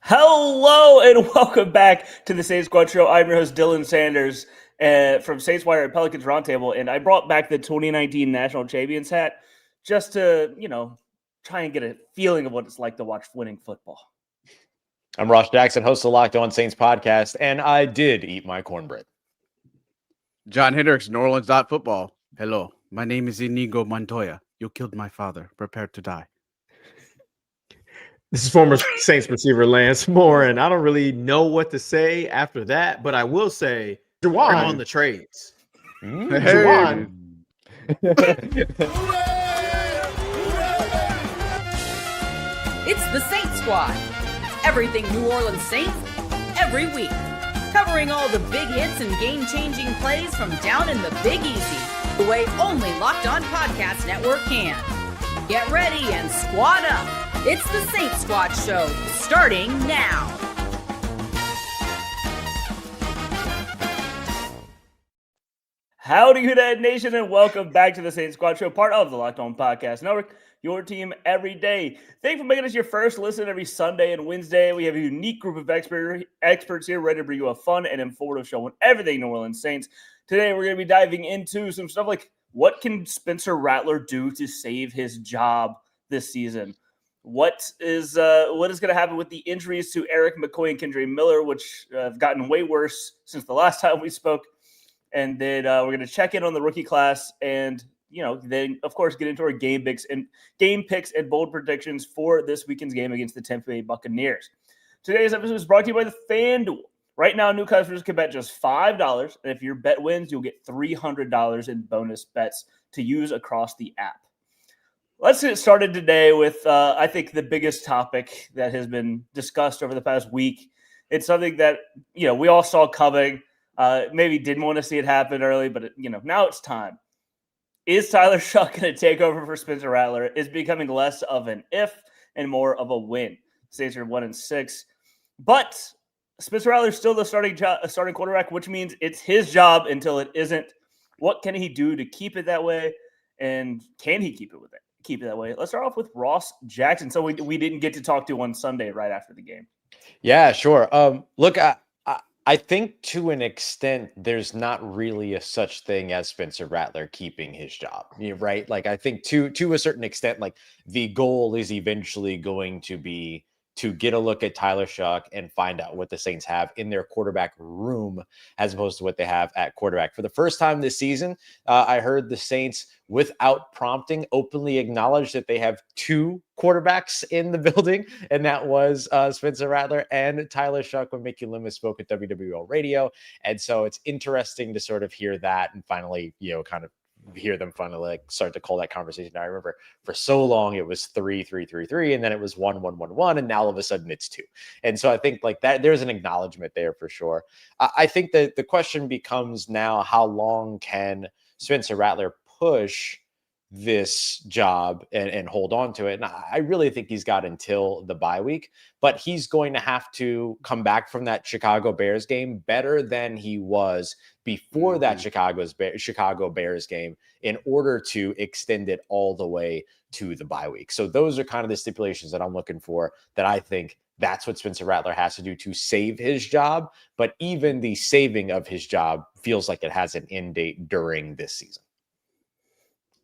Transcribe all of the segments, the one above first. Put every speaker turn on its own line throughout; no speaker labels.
Hello and welcome back to the Saints Squad Show. I'm your host, Dylan Sanders from Saints Wire and Pelicans Roundtable, and I brought back the 2019 National Champions hat just to, try and get a feeling of what it's like to watch winning football.
I'm Ross Jackson, host of the Locked On Saints podcast, and I did eat my cornbread.
John Hendricks, New Orleans Football. Hello, my name is Inigo Montoya. You killed my father. Prepare to die.
This is former Saints receiver Lance Moore, and I don't really know what to say after that, but I will say, Juwan on the trades. Juwan.
It's the Saints Squad. Everything New Orleans Saints, every week. Covering all the big hits and game-changing plays from down in the Big Easy, the way only Locked On Podcast Network can. Get ready and squad up. It's the Saints Squad Show, starting now.
Howdy, Hoodad Nation, and welcome back to the Saints Squad Show, part of the Locked On Podcast Network, your team every day. Thanks for making us your first listen every Sunday and Wednesday. We have a unique group of experts here ready to bring you a fun and informative show on everything New Orleans Saints. Today, we're going to be diving into some stuff like what can Spencer Rattler do to save his job this season? What is going to happen with the injuries to Erik, McCoy, and Kendre Miller, which have gotten way worse since the last time we spoke? And then we're going to check in on the rookie class and, then, of course, get into our game picks and bold predictions for this weekend's game against the Tampa Bay Buccaneers. Today's episode is brought to you by the FanDuel. Right now, new customers can bet just $5, and if your bet wins, you'll get $300 in bonus bets to use across the app. Let's get started today with, I think, the biggest topic that has been discussed over the past week. It's something that, we all saw coming. Maybe didn't want to see it happen early, but, now it's time. Is Tyler Shough going to take over for Spencer Rattler? Is becoming less of an if and more of a win. Saints are 1-6. But Spencer Rattler is still the starting quarterback, which means it's his job until it isn't. What can he do to keep it that way? And can he keep it that way? Let's start off with Ross Jackson. So we didn't get to talk to on Sunday right after the game.
Yeah, sure. Look, I think to an extent, there's not really a such thing as Spencer Rattler keeping his job, right? Like, I think to a certain extent, like the goal is eventually going to be to get a look at Tyler Shough and find out what the Saints have in their quarterback room as opposed to what they have at quarterback. For the first time this season, I heard the Saints, without prompting, openly acknowledge that they have two quarterbacks in the building, and that was Spencer Rattler and Tyler Shough when Mickey Loomis spoke at WWL Radio. And so it's interesting to sort of hear that and finally, kind of hear them finally like start to call that conversation. I remember for so long it was 3-3-3-3, and then it was 1-1-1-1, and now all of a sudden it's 2. And so I think like that there's an acknowledgement there for sure. I think that the question becomes now, how long can Spencer Rattler push this job and hold on to it? And I really think he's got until the bye week, but he's going to have to come back from that Chicago Bears game better than he was before that Chicago Bears game in order to extend it all the way to the bye week. So those are kind of the stipulations that I'm looking for, that I think that's what Spencer Rattler has to do to save his job. But even the saving of his job feels like it has an end date during this season.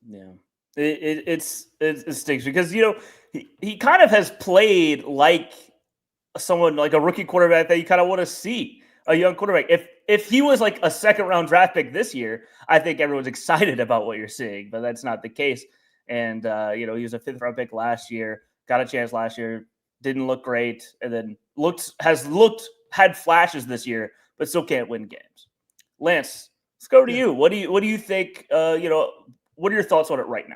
Yeah, it stinks because, he kind of has played like someone, like a rookie quarterback that you kind of want to see, a young quarterback. If he was like a second round draft pick this year, I think everyone's excited about what you're seeing, but that's not the case. And, he was a 5th round pick last year, got a chance last year, didn't look great, and then had flashes this year, but still can't win games. Lance, let's go to you. What do you think, what are your thoughts on it right now?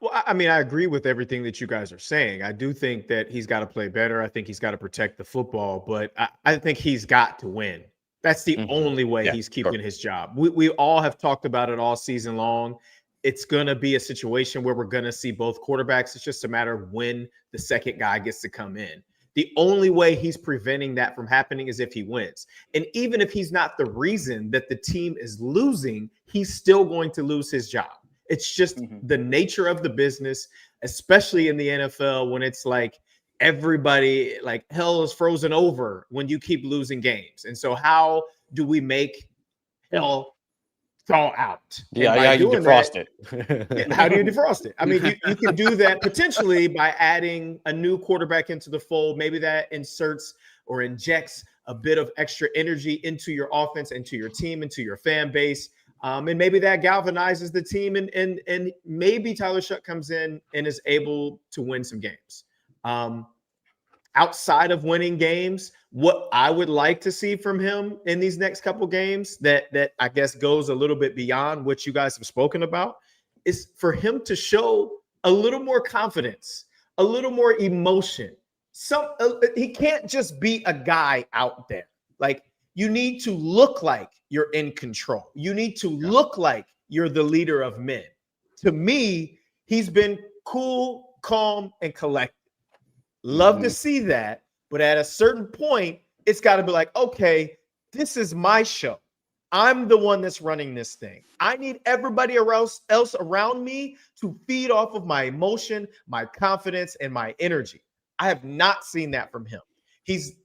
Well, I mean, I agree with everything that you guys are saying. I do think that he's got to play better. I think he's got to protect the football, but I think he's got to win. That's the only way he's keeping his job. We all have talked about it all season long. It's going to be a situation where we're going to see both quarterbacks. It's just a matter of when the second guy gets to come in. The only way he's preventing that from happening is if he wins. And even if he's not the reason that the team is losing, he's still going to lose his job. It's just the nature of the business, especially in the NFL, when it's like everybody, like, hell is frozen over when you keep losing games. And so how do we make hell thaw out?
Yeah,
and by
you
doing
defrost
that,
it.
how do you defrost it? I mean, you can do that potentially by adding a new quarterback into the fold. Maybe that inserts or injects a bit of extra energy into your offense, into your team, into your fan base. And maybe that galvanizes the team, and maybe Tyler Shuck comes in and is able to win some games. Outside of winning games, what I would like to see from him in these next couple games that I guess goes a little bit beyond what you guys have spoken about is for him to show a little more confidence, a little more emotion. He can't just be a guy out there. Like, you need to look like you're in control. You need to look like you're the leader of men. To me, he's been cool, calm, and collected. Love to see that, but at a certain point, it's got to be like, okay, this is my show. I'm the one that's running this thing. I need everybody else around me to feed off of my emotion, my confidence, and my energy. I have not seen that from him.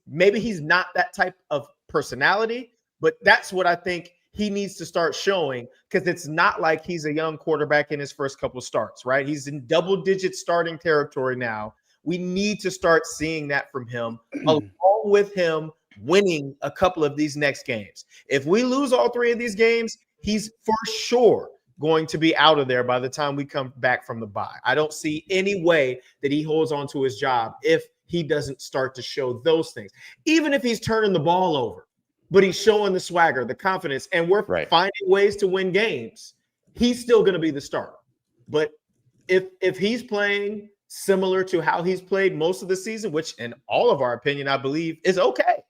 Maybe he's not that type of personality, but that's what I think he needs to start showing, because it's not like he's a young quarterback in his first couple of starts, right? He's in double-digit starting territory now. We need to start seeing that from him, along with him winning a couple of these next games. If we lose all 3 of these games, he's for sure going to be out of there by the time we come back from the bye. I don't see any way that he holds on to his job if he doesn't start to show those things. Even if he's turning the ball over, but he's showing the swagger, the confidence, and we're finding ways to win games, he's still going to be the starter. But if he's playing similar to how he's played most of the season, which in all of our opinion, I believe is okay,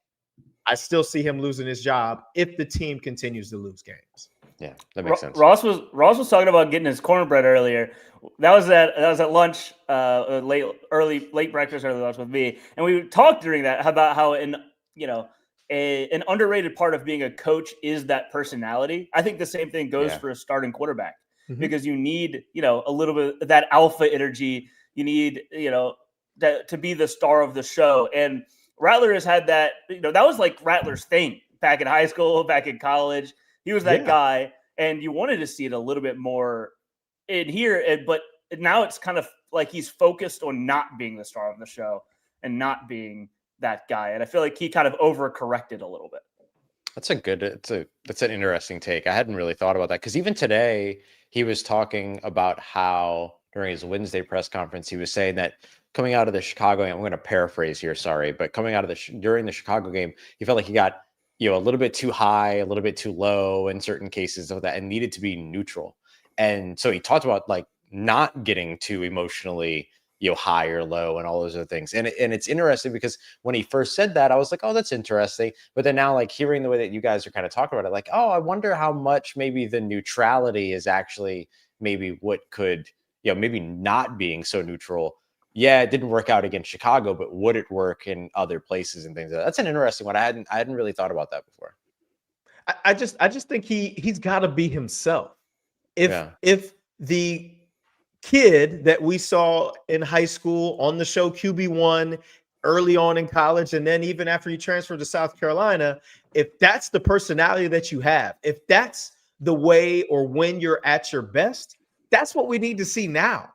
I still see him losing his job if the team continues to lose games.
Yeah, that makes sense.
Ross was talking about getting his cornbread earlier. That was at lunch, late breakfast, early lunch with me, and we talked during that about how an underrated part of being a coach is that personality. I think the same thing goes for a starting quarterback, because you need a little bit of that alpha energy. You need, to be the star of the show. And Rattler has had that, that was like Rattler's thing back in high school, back in college. He was that guy, and you wanted to see it a little bit more in here. But now it's kind of like he's focused on not being the star of the show and not being that guy. And I feel like he kind of overcorrected a little bit.
That's an interesting take. I hadn't really thought about that, because even today he was talking about how during his Wednesday press conference, he was saying that coming out of the Chicago game, I'm going to paraphrase here, sorry, but coming out of during the Chicago game, he felt like he got, a little bit too high, a little bit too low in certain cases of that, and needed to be neutral. And so he talked about like not getting too emotionally, high or low and all those other things. And it's interesting because when he first said that, I was like, oh, that's interesting. But then now, like, hearing the way that you guys are kind of talking about it, like, oh, I wonder how much maybe the neutrality is actually maybe what could, maybe not being so neutral. Yeah, it didn't work out against Chicago, but would it work in other places and things like that? That's an interesting one. I hadn't really thought about that before.
I just think he's got to be himself. If the kid that we saw in high school on the show QB1 early on in college, and then even after you transferred to South Carolina, if that's the personality that you have, if that's the way or when you're at your best, that's what we need to see now.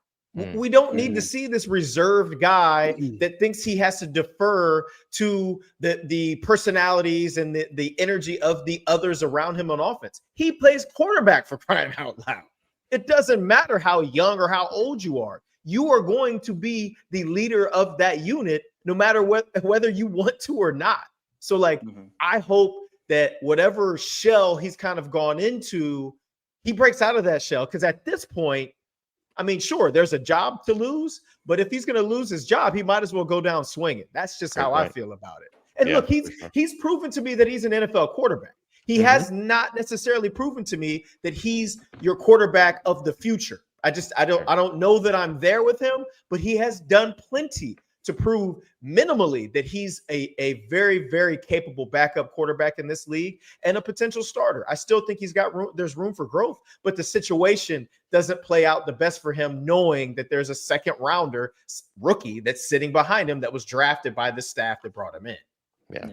We don't need to see this reserved guy that thinks he has to defer to the personalities and the energy of the others around him on offense. He plays quarterback, for crying out loud. It doesn't matter how young or how old you are. You are going to be the leader of that unit, no matter whether you want to or not. So, like, I hope that whatever shell he's kind of gone into, he breaks out of that shell. Because at this point, I mean, sure, there's a job to lose, but if he's going to lose his job, he might as well go down swinging. That's just how I feel about it. And look, he's proven to me that he's an NFL quarterback. He has not necessarily proven to me that he's your quarterback of the future. I don't know that I'm there with him, but he has done plenty to prove minimally that he's a very, very capable backup quarterback in this league and a potential starter. I still think he's got room. There's room for growth, but the situation doesn't play out the best for him, knowing that there's a second rounder rookie that's sitting behind him that was drafted by the staff that brought him in.
Yeah.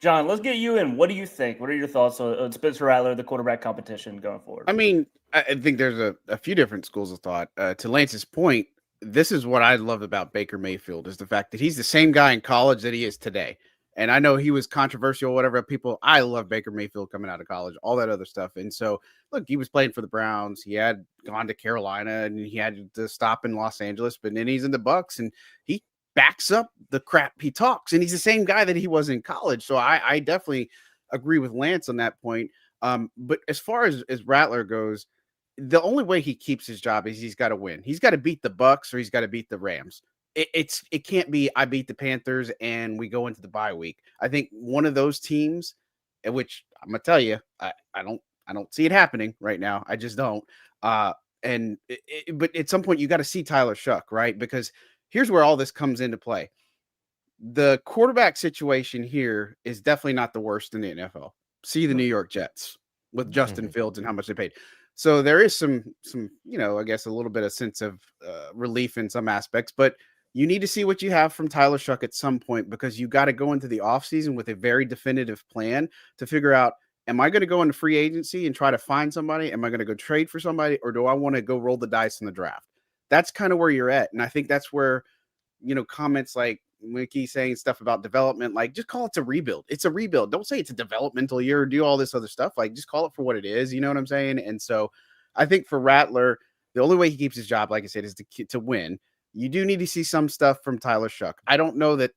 John, let's get you in. What do you think? What are your thoughts on Spencer Rattler, the quarterback competition going forward?
I mean, I think there's a few different schools of thought. To Lance's point, this is what I love about Baker Mayfield is the fact that he's the same guy in college that he is today. And I know he was controversial, whatever. I love Baker Mayfield coming out of college, all that other stuff. And so, look, he was playing for the Browns. He had gone to Carolina and he had to stop in Los Angeles, but then he's in the Bucs and he backs up the crap he talks. And he's the same guy that he was in college. So I definitely agree with Lance on that point. But as far as Rattler goes, the only way he keeps his job is he's got to win. He's got to beat the Bucs or he's got to beat the Rams. It can't be I beat the Panthers and we go into the bye week. I think one of those teams, which I'm gonna tell you, I don't see it happening right now. I just don't. But at some point you got to see Tyler Shuck, right? Because here's where all this comes into play. The quarterback situation here is definitely not the worst in the NFL. See the New York Jets with Justin Fields and how much they paid. So there is some, I guess a little bit of sense of relief in some aspects, but you need to see what you have from Tyler Shuck at some point because you got to go into the offseason with a very definitive plan to figure out, am I going to go into free agency and try to find somebody? Am I going to go trade for somebody? Or do I want to go roll the dice in the draft? That's kind of where you're at. And I think that's where, comments like Mickey saying stuff about development, like just call it a rebuild. It's a rebuild. Don't say it's a developmental year or do all this other stuff. Like just call it for what it is. You know what I'm saying? And so I think for Rattler, the only way he keeps his job, like I said, is to win. You do need to see some stuff from Tyler Shuck. I don't know that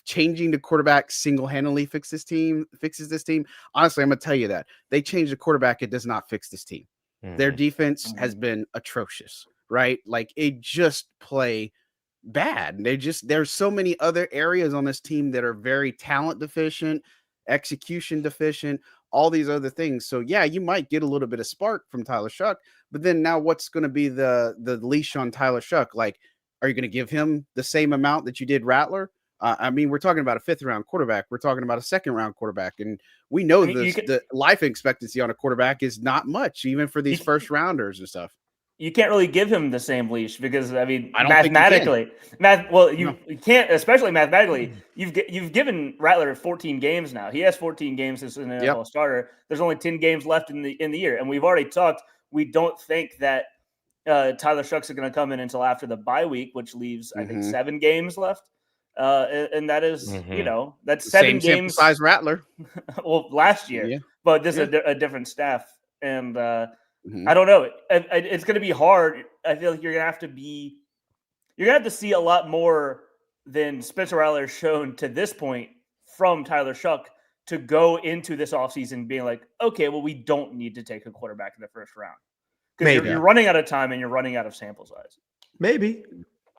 changing the quarterback single-handedly fixes this team. Honestly, I'm going to tell you that. They change the quarterback, it does not fix this team. Their defense has been atrocious, right? Like it just play bad. There's so many other areas on this team that are very talent deficient, execution deficient, all these other things. So yeah, you might get a little bit of spark from Tyler Shuck, but then now what's going to be the leash on Tyler Shuck? Like, are you going to give him the same amount that you did Rattler? I mean, we're talking about a 5th round quarterback. We're talking about a 2nd round quarterback. And we know the life expectancy on a quarterback is not much, even for these first rounders and stuff.
You can't really give him the same leash because, I mean,
I don't
mathematically,
think
you can't, especially mathematically. You've given Rattler 14 games now. He has 14 games as an NFL starter. There's only 10 games left in the year, and we've already talked. We don't think that Tyler Shuck's going to come in until after the bye week, which leaves I think 7 games left, and that is that's
the
7
same
games
size Rattler.
well, last year, but this is a different staff, and I don't know. It's going to be hard. I feel like you're going to have to see a lot more than Spencer Rattler has shown to this point from Tyler Shuck to go into this offseason being like, okay, well, we don't need to take a quarterback in the first round. Because you're running out of time and you're running out of sample size.
Maybe.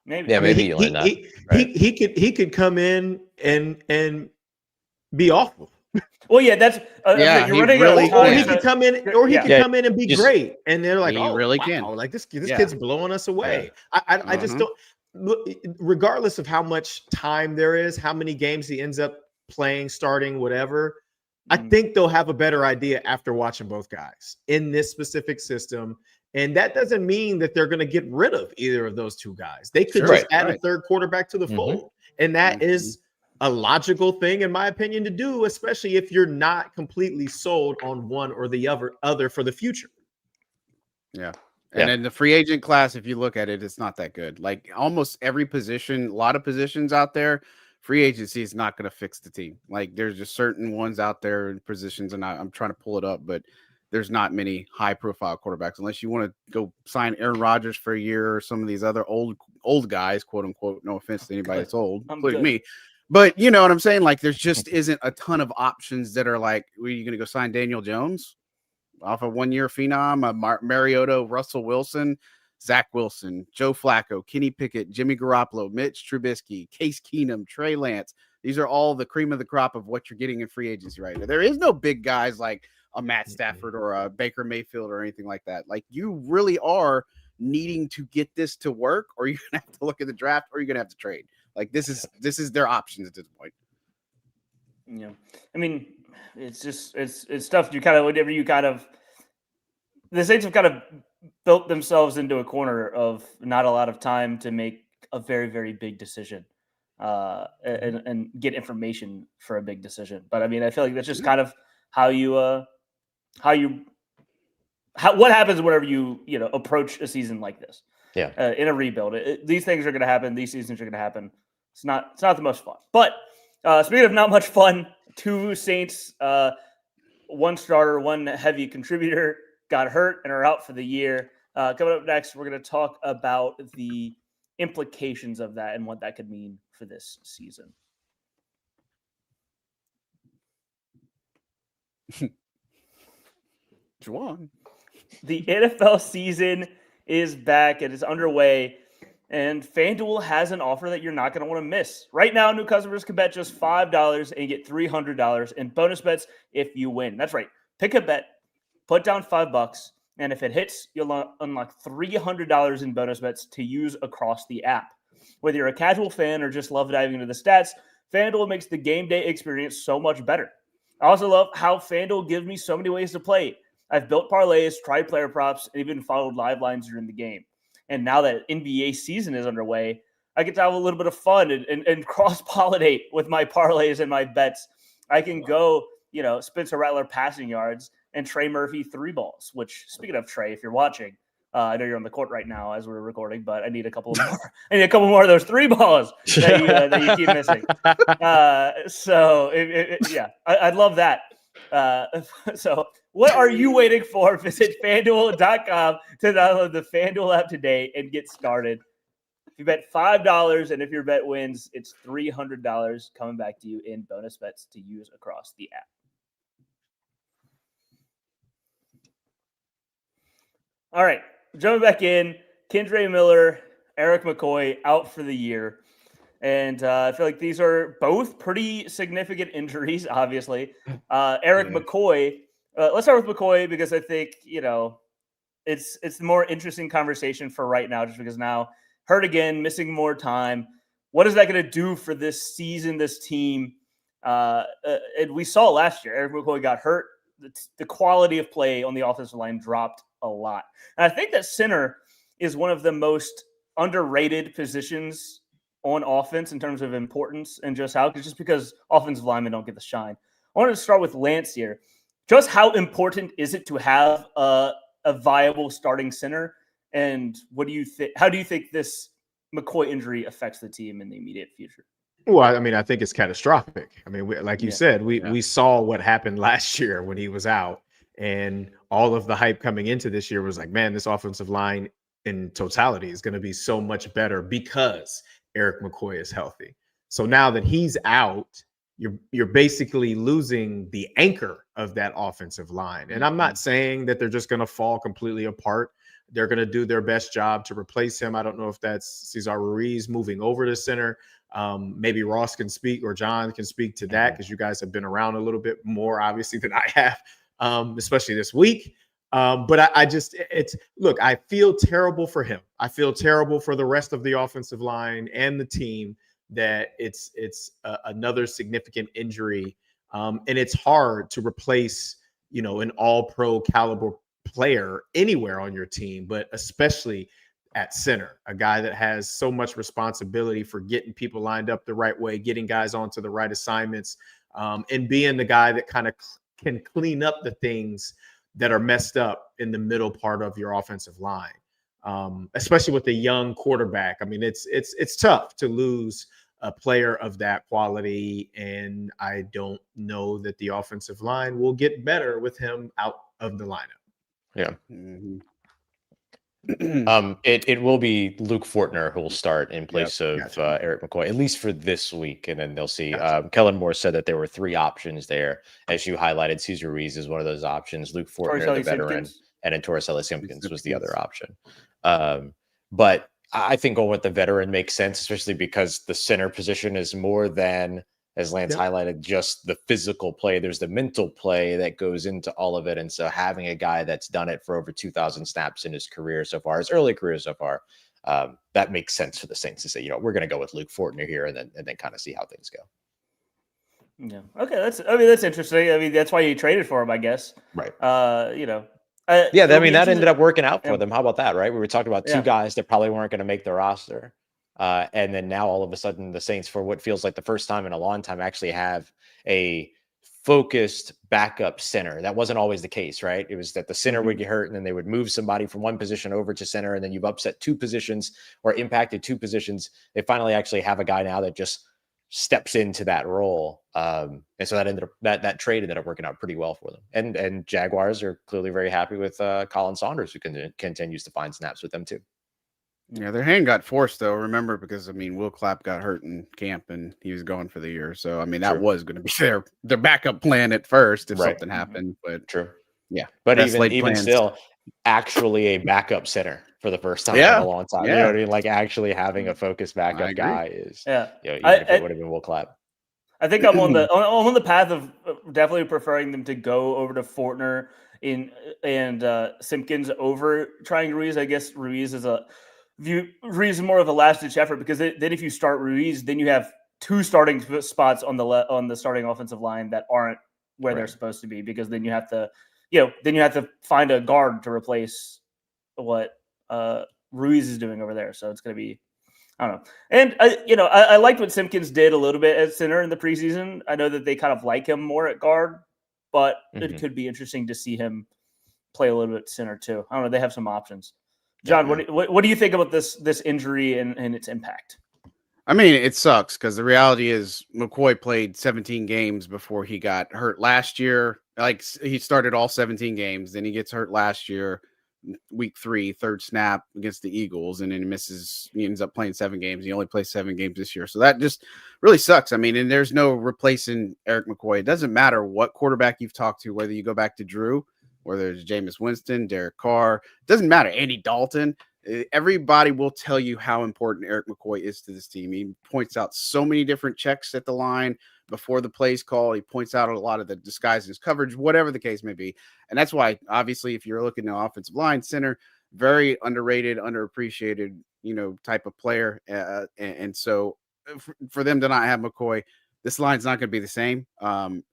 Yeah, maybe you learn that.
He could come in and be awful.
Well, yeah, that's you're running out of time.
Or he could come in, come in and be great, and they're like, "Oh, really can." Like this kid's blowing us away. I just don't. Regardless of how much time there is, how many games he ends up playing, starting, whatever, I think they'll have a better idea after watching both guys in this specific system. And that doesn't mean that they're going to get rid of either of those two guys. They could just add a third quarterback to the fold, and that is a logical thing, in my opinion, to do, especially if you're not completely sold on one or the other for the future.
Yeah. And in the free agent class, if you look at it, it's not that good. Like almost every position, a lot of positions out there, free agency is not going to fix the team. Like there's just certain ones out there in positions, and I'm trying to pull it up, but there's not many high profile quarterbacks unless you want to go sign Aaron Rodgers for a year or some of these other old guys, quote unquote. No offense to anybody that's old, including me. But you know what I'm saying? Like there's just isn't a ton of options that are like, are you going to go sign Daniel Jones off a 1-year phenom, Mariota, Russell Wilson, Zach Wilson, Joe Flacco, Kenny Pickett, Jimmy Garoppolo, Mitch Trubisky, Case Keenum, Trey Lance. These are all the cream of the crop of what you're getting in free agency right now. There is no big guys like a Matt Stafford or a Baker Mayfield or anything like that. Like you really are needing to get this to work, or you're going to have to look at the draft, or you're going to have to trade. Like this is their options at this point.
Yeah, I mean, it's just it's tough. You kind of whenever you kind of the Saints have kind of built themselves into a corner of not a lot of time to make a very, very big decision and get information for a big decision. But I mean, I feel like that's just kind of what happens whenever you approach a season like this.
Yeah.
In a rebuild, these things are going to happen. These seasons are going to happen. It's not the most fun. But speaking of not much fun, 2 Saints, one starter, one heavy contributor got hurt and are out for the year. Coming up next, we're going to talk about the implications of that and what that could mean for this season.
Juwan.
The NFL season is back. It is underway. And FanDuel has an offer that you're not going to want to miss. Right now, new customers can bet just $5 and get $300 in bonus bets if you win. That's right. Pick a bet, put down $5, and if it hits, you'll unlock $300 in bonus bets to use across the app. Whether you're a casual fan or just love diving into the stats, FanDuel makes the game day experience so much better. I also love how FanDuel gives me so many ways to play. I've built parlays, tried player props, and even followed live lines during the game. And now that NBA season is underway, I get to have a little bit of fun and cross-pollinate with my parlays and my bets. I can go, Spencer Rattler passing yards and Trey Murphy 3 balls, which, speaking of Trey, if you're watching, I know you're on the court right now as we're recording, but I need a couple more. I need a couple more of those 3 balls that you keep missing. I'd love that. So what are you waiting for? Visit FanDuel.com to download the FanDuel app today and get started. If you bet $5 and if your bet wins, it's $300 coming back to you in bonus bets to use across the app. All right, jumping back in, Kendre Miller, Erik McCoy out for the year. And I feel like these are both pretty significant injuries, obviously. Erik McCoy, let's start with McCoy because I think, it's the more interesting conversation for right now just because now hurt again, missing more time. What is that going to do for this season, this team? And we saw last year, Erik McCoy got hurt. The quality of play on the offensive line dropped a lot. And I think that center is one of the most underrated positions on offense in terms of importance and just because offensive linemen don't get the shine. I wanted to start with Lance here. Just how important is it to have a viable starting center? And what do you think? How do you think this McCoy injury affects the team in the immediate future?
Well, I mean, I think it's catastrophic. I mean, like you said, we saw what happened last year when he was out, and all of the hype coming into this year was like, man, this offensive line in totality is going to be so much better because Erik McCoy is healthy. So now that he's out, you're basically losing the anchor of that offensive line. And I'm not saying that they're just going to fall completely apart. They're going to do their best job to replace him. I don't know if that's Cesar Ruiz moving over to center. Maybe Ross can speak or John can speak to that because you guys have been around a little bit more, obviously, than I have, especially this week. But I feel terrible for him. I feel terrible for the rest of the offensive line and the team that it's another significant injury. And it's hard to replace, an all-pro caliber player anywhere on your team, but especially at center, a guy that has so much responsibility for getting people lined up the right way, getting guys onto the right assignments, and being the guy that kind of can clean up the things that are messed up in the middle part of your offensive line, especially with a young quarterback. I mean, it's tough to lose a player of that quality, and I don't know that the offensive line will get better with him out of the lineup.
Yeah. It will be Luke Fortner who will start in place of Erik McCoy, at least for this week, and then they'll see. Kellen Moore said that there were 3 options there, as you highlighted. Cesar Ruiz is one of those options. Luke Fortner, the veteran, and then Torricelli Simpkins was the other option. But I think going with the veteran makes sense, especially because the center position is more than, as Lance highlighted, just the physical play. There's the mental play that goes into all of it. And so having a guy that's done it for over 2,000 snaps in his career so far, his early career so far, that makes sense for the Saints to say, we're going to go with Luke Fortner here and then kind of see how things go.
Yeah. Okay. That's interesting. I mean, that's why you traded for him, I guess.
Right.
That
ended up working out for them. How about that, right? We were talking about two guys that probably weren't going to make the roster. And then now all of a sudden the Saints, for what feels like the first time in a long time, actually have a focused backup center. That wasn't always the case, right? It was that the center would get hurt and then they would move somebody from one position over to center, and then you've upset two positions or impacted two positions. They finally actually have a guy now that just steps into that role. And so that trade ended up working out pretty well for them. And Jaguars are clearly very happy with Colin Saunders, who continues to find snaps with them too.
Yeah, their hand got forced though. Remember, because Will Clapp got hurt in camp and he was gone for the year. So that was going to be their backup plan at first if something happened. But yeah,
but even still, actually a backup center for the first time in a long time.
Yeah.
You know what I mean? Like actually having a focused backup guy is even if it would have been Will Clapp.
I think I'm on the path of definitely preferring them to go over to Fortner and Simpkins over trying Ruiz. I guess Ruiz is more of a last-ditch effort, because then if you start Ruiz, then you have two starting spots on the starting offensive line that aren't where they're supposed to be, because then you have to find a guard to replace what Ruiz is doing over there. So it's going to be, I don't know. And I liked what Simpkins did a little bit at center in the preseason. I know that they kind of like him more at guard, but it could be interesting to see him play a little bit center too. I don't know. They have some options. John, what do you think about this injury and its impact?
I mean, it sucks because the reality is McCoy played 17 games before he got hurt last year. Like, he started all 17 games, then he gets hurt last year, week 3, third snap against the Eagles, and then he ends up playing 7 games. He only plays 7 games this year. So that just really sucks. I mean, and there's no replacing Erik McCoy. It doesn't matter what quarterback you've talked to, whether you go back to Drew, whether it's Jameis Winston, Derek Carr, it doesn't matter. Andy Dalton. Everybody will tell you how important Erik McCoy is to this team. He points out so many different checks at the line before the plays call. He points out a lot of the disguises coverage, whatever the case may be. And that's why, obviously, if you're looking at offensive line, center, very underrated, underappreciated, type of player. And so for them to not have McCoy, this line's not going to be the same. And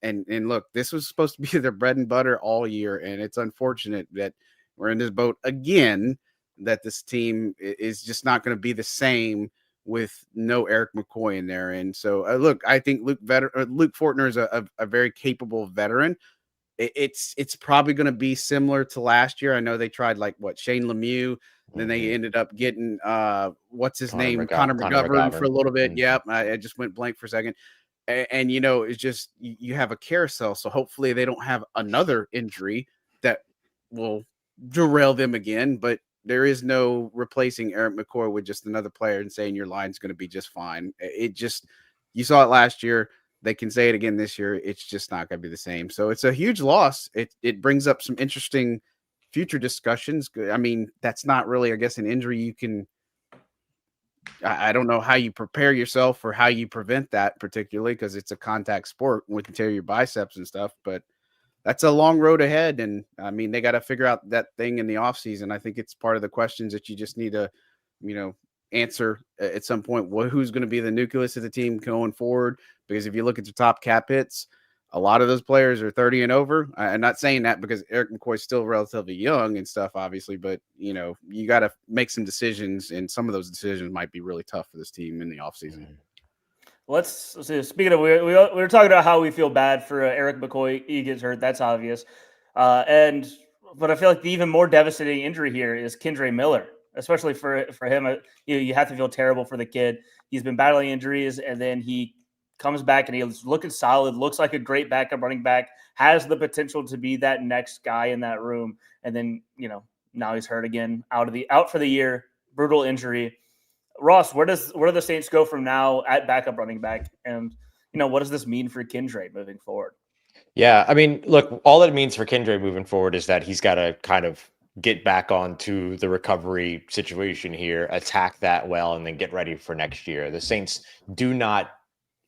look, this was supposed to be their bread and butter all year. And it's unfortunate that we're in this boat again, that this team is just not going to be the same with no Erik McCoy in there. And so, look, I think Luke Fortner is a very capable veteran. It's probably going to be similar to last year. I know they tried Shane Lemieux. Then they ended up getting what's his name? Connor McGovern for a little bit. Yep. I just went blank for a second. And it's just, you have a carousel. So hopefully they don't have another injury that will derail them again. But there is no replacing Erik McCoy with just another player and saying your line's going to be just fine. You saw it last year. They can say it again this year. It's just not going to be the same. So it's a huge loss. It brings up some interesting future discussions. I mean, that's not really, I guess, an injury you can, I don't know how you prepare yourself or how you prevent that, particularly because it's a contact sport when you can tear your biceps and stuff, but that's a long road ahead. And I mean, they got to figure out that thing in the offseason. I think it's part of the questions that you just need to, answer at some point. Who's going to be the nucleus of the team going forward? Because if you look at the top cap hits, a lot of those players are 30 and over. I'm not saying that because Erik McCoy is still relatively young and stuff, obviously, but you got to make some decisions, and some of those decisions might be really tough for this team in the offseason.
Let's see. Speaking of, we were talking about how we feel bad for Erik McCoy. He gets hurt. That's obvious. But I feel like the even more devastating injury here is Kendre Miller, especially for him. You have to feel terrible for the kid. He's been battling injuries, and then he comes back and he's looking solid, looks like a great backup running back, has the potential to be that next guy in that room. And then, now he's hurt again, out for the year, brutal injury. Ross, where do the Saints go from now at backup running back? And, what does this mean for Kendre moving forward?
Yeah, I mean, look, all it means for Kendre moving forward is that he's got to kind of get back onto the recovery situation here, attack that well, and then get ready for next year. The Saints do not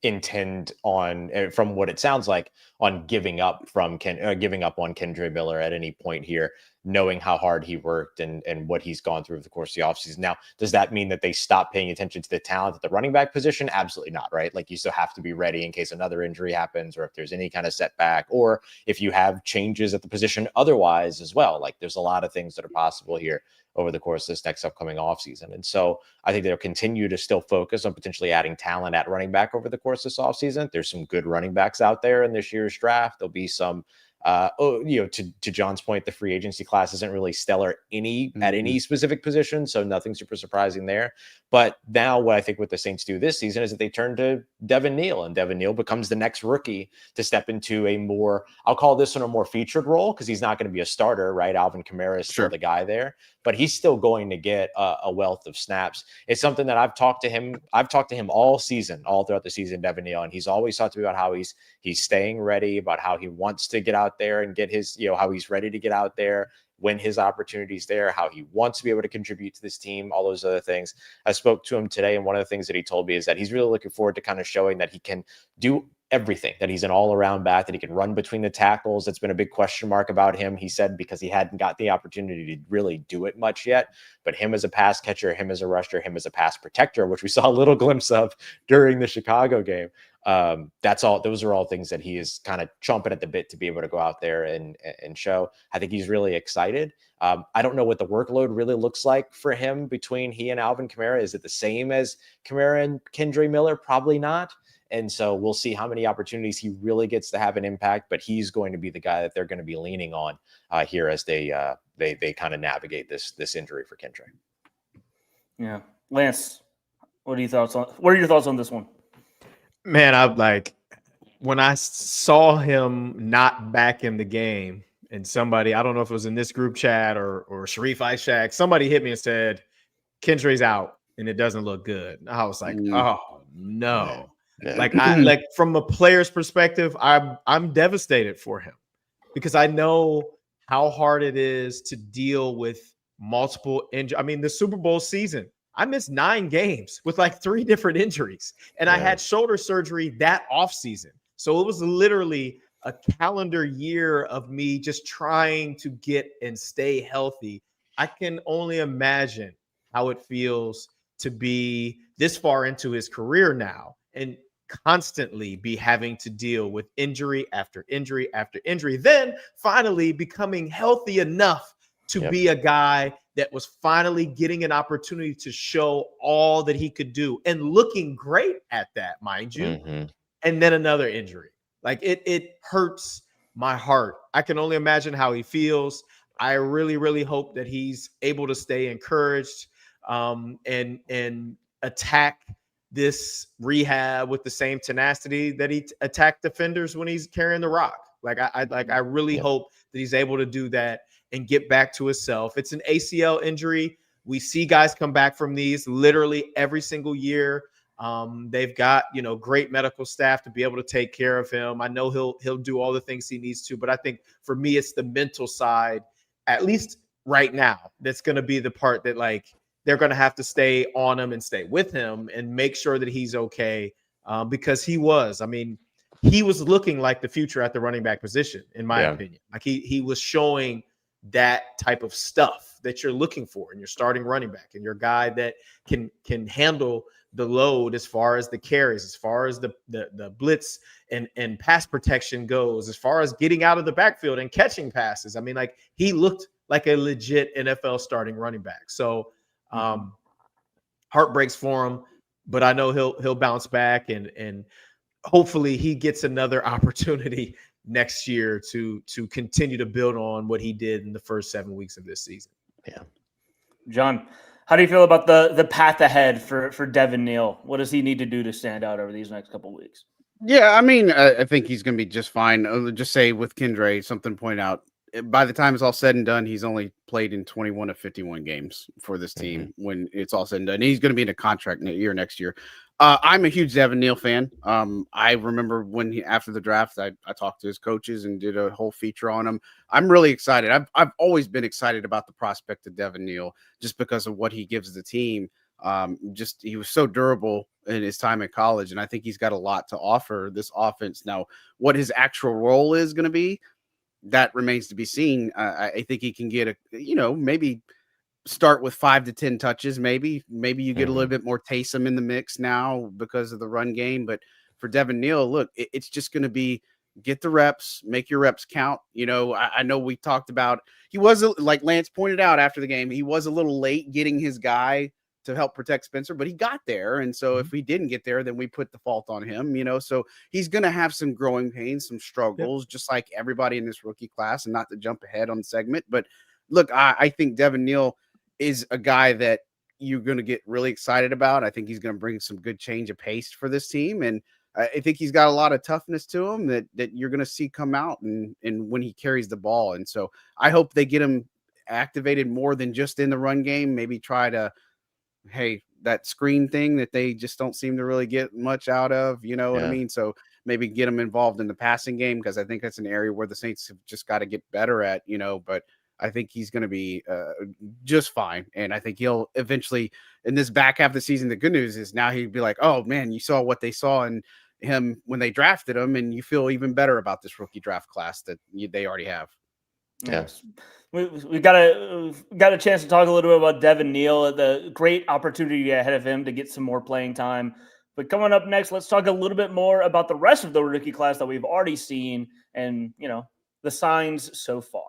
intend on, from what it sounds like, on giving up on Kendre Miller at any point here. knowing how hard he worked and what he's gone through over the course of the offseason. Now, does that mean that they stop paying attention to the talent at the running back position? Absolutely not, right? Like, you still have to be ready in case another injury happens, or if there's any kind of setback, or if you have changes at the position otherwise as well. Like, there's a lot of things that are possible here over the course of this next upcoming offseason. And so I think they'll continue to still focus on potentially adding talent at running back over the course of this offseason. There's some good running backs out there in this year's draft. There'll be some, to John's point, the free agency class isn't really stellar at any specific position, so nothing super surprising there. But now what I think what the Saints do this season is that they turn to Devin Neal, and Devin Neal becomes the next rookie to step into a more, I'll call this one a more featured role, because he's not going to be a starter, right? Alvin Kamara is still the guy there, but he's still going to get a wealth of snaps. It's something that I've talked to him all season, all throughout the season, Devin Neal, and he's always talked to me about how he's staying ready, about how he wants to get out there and get his, how he's ready to get out there when his opportunity's there, how he wants to be able to contribute to this team, all those other things. I spoke to him today, and one of the things that he told me is that he's really looking forward to kind of showing that he can do everything, that he's an all-around back, that he can run between the tackles. That's been a big question mark about him, he said, because he hadn't got the opportunity to really do it much yet. But him as a pass catcher, him as a rusher, him as a pass protector, which we saw a little glimpse of during the Chicago game. Those are all things that he is kind of chomping at the bit to be able to go out there and show. I think he's really excited. I don't know what the workload really looks like for him between he and Alvin Kamara. Is it the same as Kamara and Kendre Miller? Probably not. And so we'll see how many opportunities he really gets to have an impact, but he's going to be the guy that they're going to be leaning on here as they kind of navigate this injury for Kendre.
Yeah. Lance, what are your thoughts on this one?
Man, when I saw him not back in the game, and somebody, I don't know if it was in this group chat or Sharif Ishaq, somebody hit me and said, Kendre's out and it doesn't look good. And I was like, oh no. Yeah. Like from a player's perspective, I'm devastated for him, because I know how hard it is to deal with multiple injuries. I mean, the Super Bowl season, I missed 9 games with 3 different injuries, and I had shoulder surgery that offseason. So it was literally a calendar year of me just trying to get and stay healthy. I can only imagine how it feels to be this far into his career now and constantly be having to deal with injury after injury after injury, then finally becoming healthy enough to be a guy that was finally getting an opportunity to show all that he could do and looking great at that, mind you. And then another injury. It hurts my heart. I can only imagine how he feels. I really, really hope that he's able to stay encouraged and attack this rehab with the same tenacity that he attacked defenders when he's carrying the rock. I really hope that he's able to do that and get back to himself. It's an ACL injury. We see guys come back from these literally every single year. They've got, great medical staff to be able to take care of him. I know he'll do all the things he needs to, but I think for me, it's the mental side, at least right now, that's going to be the part that they're going to have to stay on him and stay with him and make sure that he's okay. Because he was looking like the future at the running back position, in my opinion. He was showing that type of stuff that you're looking for in your starting running back and your guy that can handle the load as far as the carries, as far as the blitz and pass protection goes, as far as getting out of the backfield and catching passes. I mean, he looked like a legit NFL starting running back. So heart breaks for him, but I know he'll bounce back and hopefully he gets another opportunity next year to continue to build on what he did in the first 7 weeks of this season.
Yeah.
John, how do you feel about the path ahead for Devin Neal? What does he need to do to stand out over these next couple of weeks?
Yeah, I mean, I think he's going to be just fine. I'll just say with Kendre, something to point out, by the time it's all said and done, he's only played in 21 of 51 games for this team when it's all said and done. He's going to be in a contract year next year. I'm a huge Devin Neal fan. I remember when after the draft, I talked to his coaches and did a whole feature on him. I'm really excited. I've always been excited about the prospect of Devin Neal just because of what he gives the team. He was so durable in his time at college, and I think he's got a lot to offer this offense. Now, what his actual role is going to be, that remains to be seen. I think he can get maybe start with 5 to 10 touches. Maybe you get a little bit more Taysom in the mix now because of the run game. But for Devin Neal, look, it's just going to be get the reps, make your reps count. I know we talked about, he was, like Lance pointed out after the game, he was a little late getting his guy to help protect Spencer, but he got there. And so if we didn't get there, then we put the fault on him, so he's going to have some growing pains, some struggles, just like everybody in this rookie class, and not to jump ahead on the segment. But look, I think Devin Neal is a guy that you're going to get really excited about. I think he's going to bring some good change of pace for this team. And I think he's got a lot of toughness to him that you're going to see come out and when he carries the ball. And so I hope they get him activated more than just in the run game. Maybe try to, that screen thing that they just don't seem to really get much out of, what I mean? So maybe get him involved in the passing game, because I think that's an area where the Saints have just got to get better at, but I think he's going to be just fine. And I think he'll eventually, in this back half of the season, the good news is now he'd be like, oh man, you saw what they saw in him when they drafted him, and you feel even better about this rookie draft class that they already have.
Yes. We got a chance to talk a little bit about Devin Neal, the great opportunity ahead of him to get some more playing time. But coming up next, let's talk a little bit more about the rest of the rookie class that we've already seen and, the signs so far.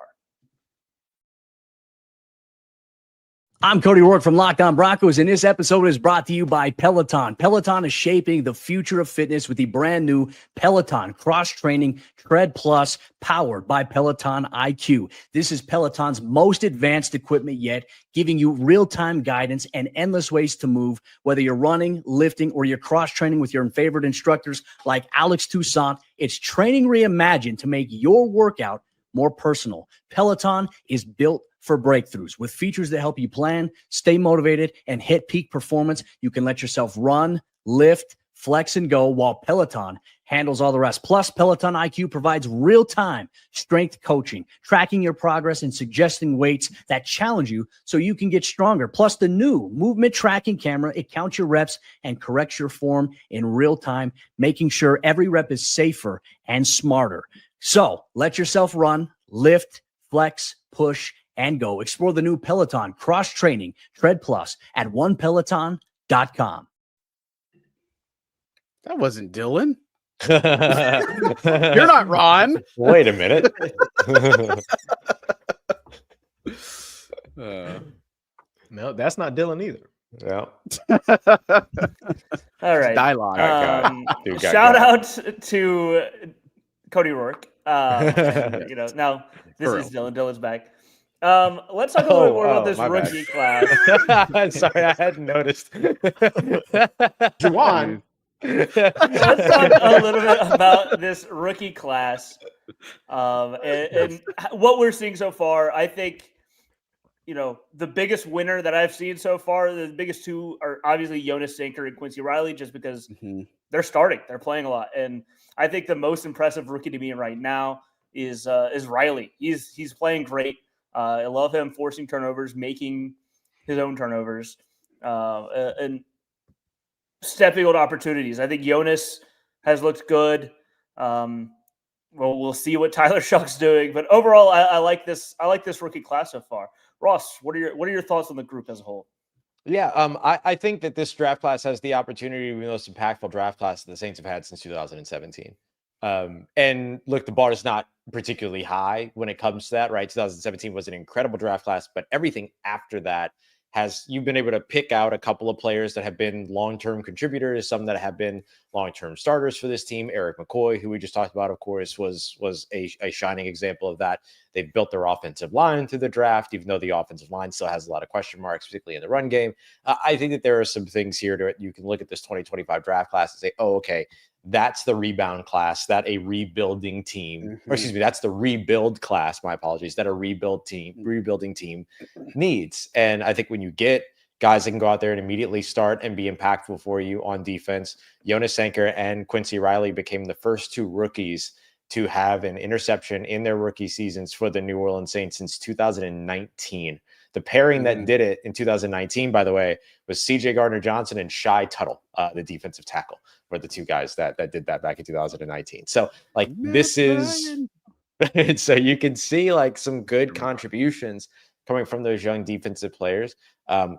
I'm Cody Rourke from Locked On Broncos, and this episode is brought to you by Peloton. Peloton is shaping the future of fitness with the brand new Peloton Cross-Training Tread Plus, powered by Peloton IQ. This is Peloton's most advanced equipment yet, giving you real-time guidance and endless ways to move, whether you're running, lifting, or you're cross-training with your favorite instructors like Alex Toussaint. It's training reimagined to make your workout more personal. Peloton is built for breakthroughs with features that help you plan, stay motivated, and hit peak performance. You can let yourself run, lift, flex, and go while Peloton handles all the rest. Plus, Peloton IQ provides real-time strength coaching, tracking your progress and suggesting weights that challenge you so you can get stronger. Plus, the new movement tracking camera, it counts your reps and corrects your form in real time, making sure every rep is safer and smarter. So let yourself run, lift, flex, push, and go. Explore the new Peloton Cross-Training Tread Plus at onepeloton.com.
That wasn't Dylan. You're not Ron.
Wait a minute.
No, that's not Dylan either.
Yeah.
All right.
Dialogue.
Shout out to Cody Rourke. Now this is Dylan. Dylan's back. Let's talk a little bit more about this rookie class.
I'm sorry, I hadn't noticed.
Juwan.
Let's talk a little bit about this rookie class and what we're seeing so far. I think, the biggest winner that I've seen so far, the biggest two are obviously Jonas Sanker and Quincy Riley, just because they're starting. They're playing a lot. And I think the most impressive rookie to me right now is Riley. He's playing great. I love him forcing turnovers, making his own turnovers, and stepping on opportunities. I think Jonas has looked good. We'll see what Tyler Shuck's doing, but overall, I like this. I like this rookie class so far. Ross, what are your thoughts on the group as a whole?
Yeah, I think that this draft class has the opportunity to be the most impactful draft class that the Saints have had since 2017. And look, the bar is not particularly high when it comes to that, right? 2017 was an incredible draft class, but everything after that you've been able to pick out a couple of players that have been long-term contributors, some that have been long-term starters for this team. Erik McCoy, who we just talked about, of course, was a shining example of that. They've built their offensive line through the draft, even though the offensive line still has a lot of question marks, particularly in the run game. I think that there are some things here you can look at this 2025 draft class and say, oh, okay, that's the rebound class that a rebuilding team, or excuse me, that's the rebuild class, my apologies, that a rebuilding team needs. And I think when you get guys that can go out there and immediately start and be impactful for you on defense, Jonas Sanker and Quincy Riley became the first two rookies to have an interception in their rookie seasons for the New Orleans Saints since 2019. The pairing that did it in 2019, by the way, was CJ Gardner-Johnson and Shai Tuttle, the defensive tackle, were the two guys that did that back in 2019. So, like, this is And so you can see like some good contributions coming from those young defensive players.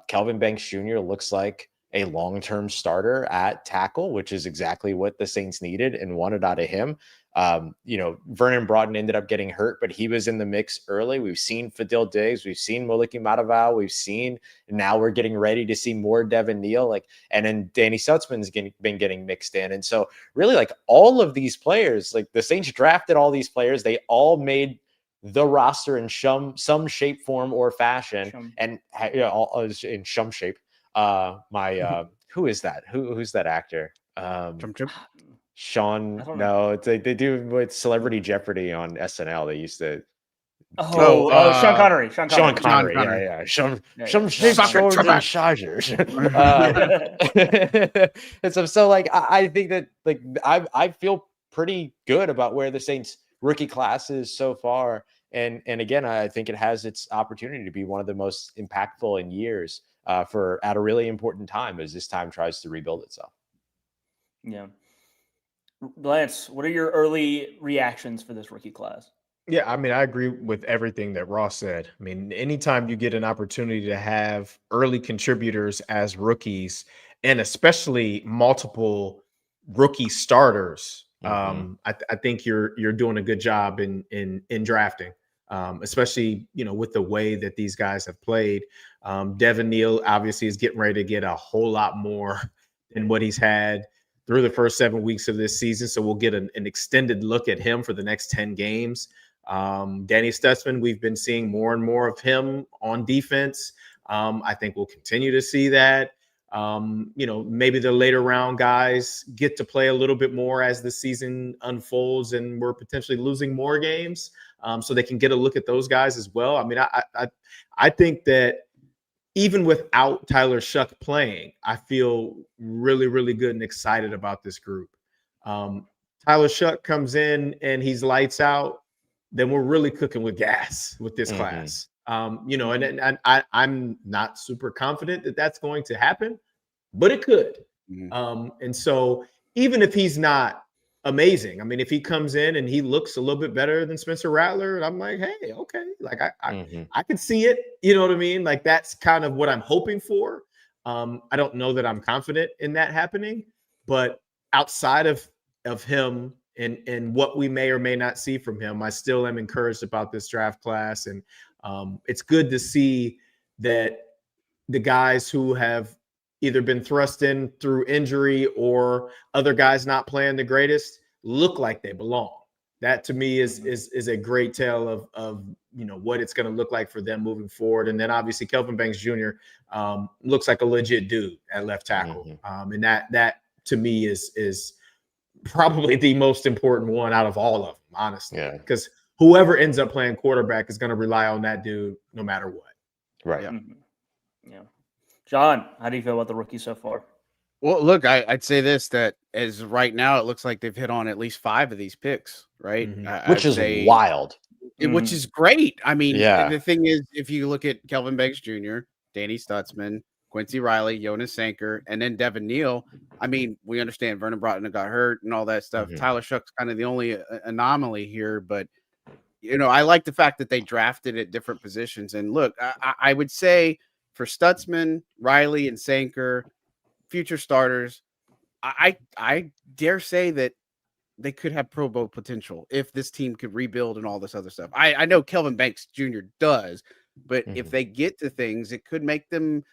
Kelvin Banks Jr. looks like a long-term starter at tackle, which is exactly what the Saints needed and wanted out of him. Vernon Broughton ended up getting hurt, but he was in the mix early. We've seen Fadil Diggs, we've seen Moliki Matavao, now we're getting ready to see more Devin Neal, and then Danny Stutzman's been getting mixed in. And so really like all of these players, like the Saints drafted all these players, they all made the roster in some shape, form, or fashion, and all in some shape. Who is that? Who's that actor? Sean. No, they do with Celebrity Jeopardy on SNL. They used to.
Sean Connery.
Sean Connery. Yeah. Some Chargers. And so like I think that like I feel pretty good about where the Saints rookie class is so far. And again, I think it has its opportunity to be one of the most impactful in years at a really important time as this time tries to rebuild itself.
Yeah. Lance, what are your early reactions for this rookie class?
Yeah, I mean, I agree with everything that Ross said. I mean, anytime you get an opportunity to have early contributors as rookies, and especially multiple rookie starters, I think you're doing a good job in drafting, especially with the way that these guys have played. Devin Neal obviously is getting ready to get a whole lot more than what he's had through the first 7 weeks of this season. So we'll get an extended look at him for the next 10 games. Danny Stutzman, we've been seeing more and more of him on defense. I think we'll continue to see that. Maybe the later round guys get to play a little bit more as the season unfolds and we're potentially losing more games. So they can get a look at those guys as well. I mean, I think that even without Tyler Shuck playing, I feel really, really good and excited about this group. Tyler Shuck comes in and he's lights out, then we're really cooking with gas with this class. And I'm not super confident that that's going to happen, but it could. And so even if he's not amazing, I mean, if he comes in and he looks a little bit better than Spencer Rattler, I'm like, hey, okay, like I can see it. You know what I mean? Like that's kind of what I'm hoping for. I don't know that I'm confident in that happening, but outside of him and what we may or may not see from him, I still am encouraged about this draft class. And it's good to see that the guys who have either been thrust in through injury or other guys not playing the greatest look like they belong. That to me is a great tale of what it's going to look like for them moving forward. And then obviously Kelvin Banks Jr. Looks like a legit dude at left tackle. And that to me is probably the most important one out of all of them, honestly. Yeah. Because whoever ends up playing quarterback is going to rely on that dude no matter what.
Right.
Yeah. John, how do you feel about the rookie so far?
Well, look, I'd say this, that as right now, it looks like they've hit on at least 5 of these picks, right?
Which is wild.
Which is great. I mean, the thing is, if you look at Kelvin Banks Jr., Danny Stutzman, Quincy Riley, Jonas Sanker, and then Devin Neal, I mean, we understand Vernon Broughton got hurt and all that stuff. Tyler Shuck's kind of the only anomaly here, but, I like the fact that they drafted at different positions. And look, I would say for Stutzman, Riley, and Sanker, future starters, I dare say that they could have Pro Bowl potential if this team could rebuild and all this other stuff. I know Kelvin Banks Jr. does, but if they get to things, it could make them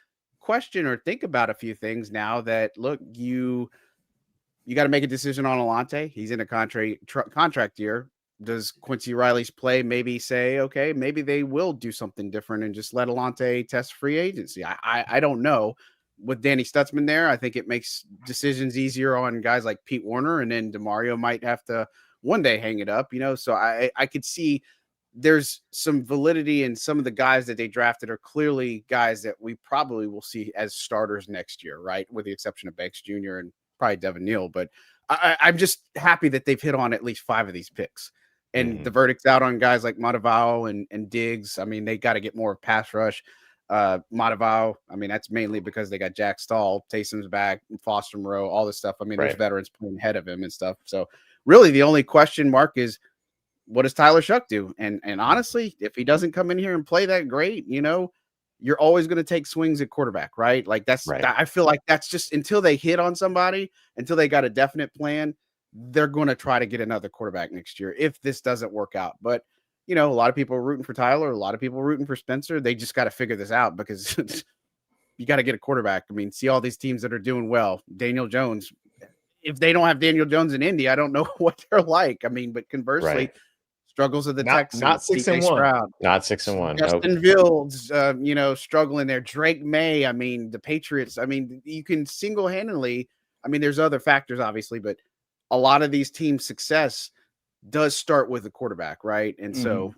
question or think about a few things now that, look, you got to make a decision on Alante. He's in a contract year. Does Quincy Riley's play maybe say, okay, maybe they will do something different and just let Alante test free agency? I don't know. With Danny Stutzman there, I think it makes decisions easier on guys like Pete Werner, and then DeMario might have to one day hang it up, so I could see there's some validity in some of the guys that they drafted are clearly guys that we probably will see as starters next year, right? With the exception of Banks Jr. and probably Devin Neal. But I'm just happy that they've hit on at least 5 of these picks. And the verdict's out on guys like Matavao and Diggs. I mean, they got to get more pass rush. Matavao, I mean, that's mainly because they got Jack Stahl, Taysom's back, Foster Moreau, all this stuff. I mean, there's veterans playing ahead of him and stuff. So really the only question mark is what does Tyler Shuck do? And honestly, if he doesn't come in here and play that great, you're always going to take swings at quarterback, right? Like
Right.
I feel like that's just until they hit on somebody, until they got a definite plan, they're going to try to get another quarterback next year if this doesn't work out. But, a lot of people are rooting for Tyler, a lot of people are rooting for Spencer. They just got to figure this out because you got to get a quarterback. I mean, see all these teams that are doing well. Daniel Jones, if they don't have Daniel Jones in Indy, I don't know what they're like. I mean, but conversely, struggles of the Texans,
not 6-1,
Stroud,
not 6-1.
Justin Fields, struggling there. Drake May. I mean, the Patriots. I mean, you can single-handedly. I mean, there's other factors, obviously, but a lot of these teams' success does start with a quarterback, right? And so,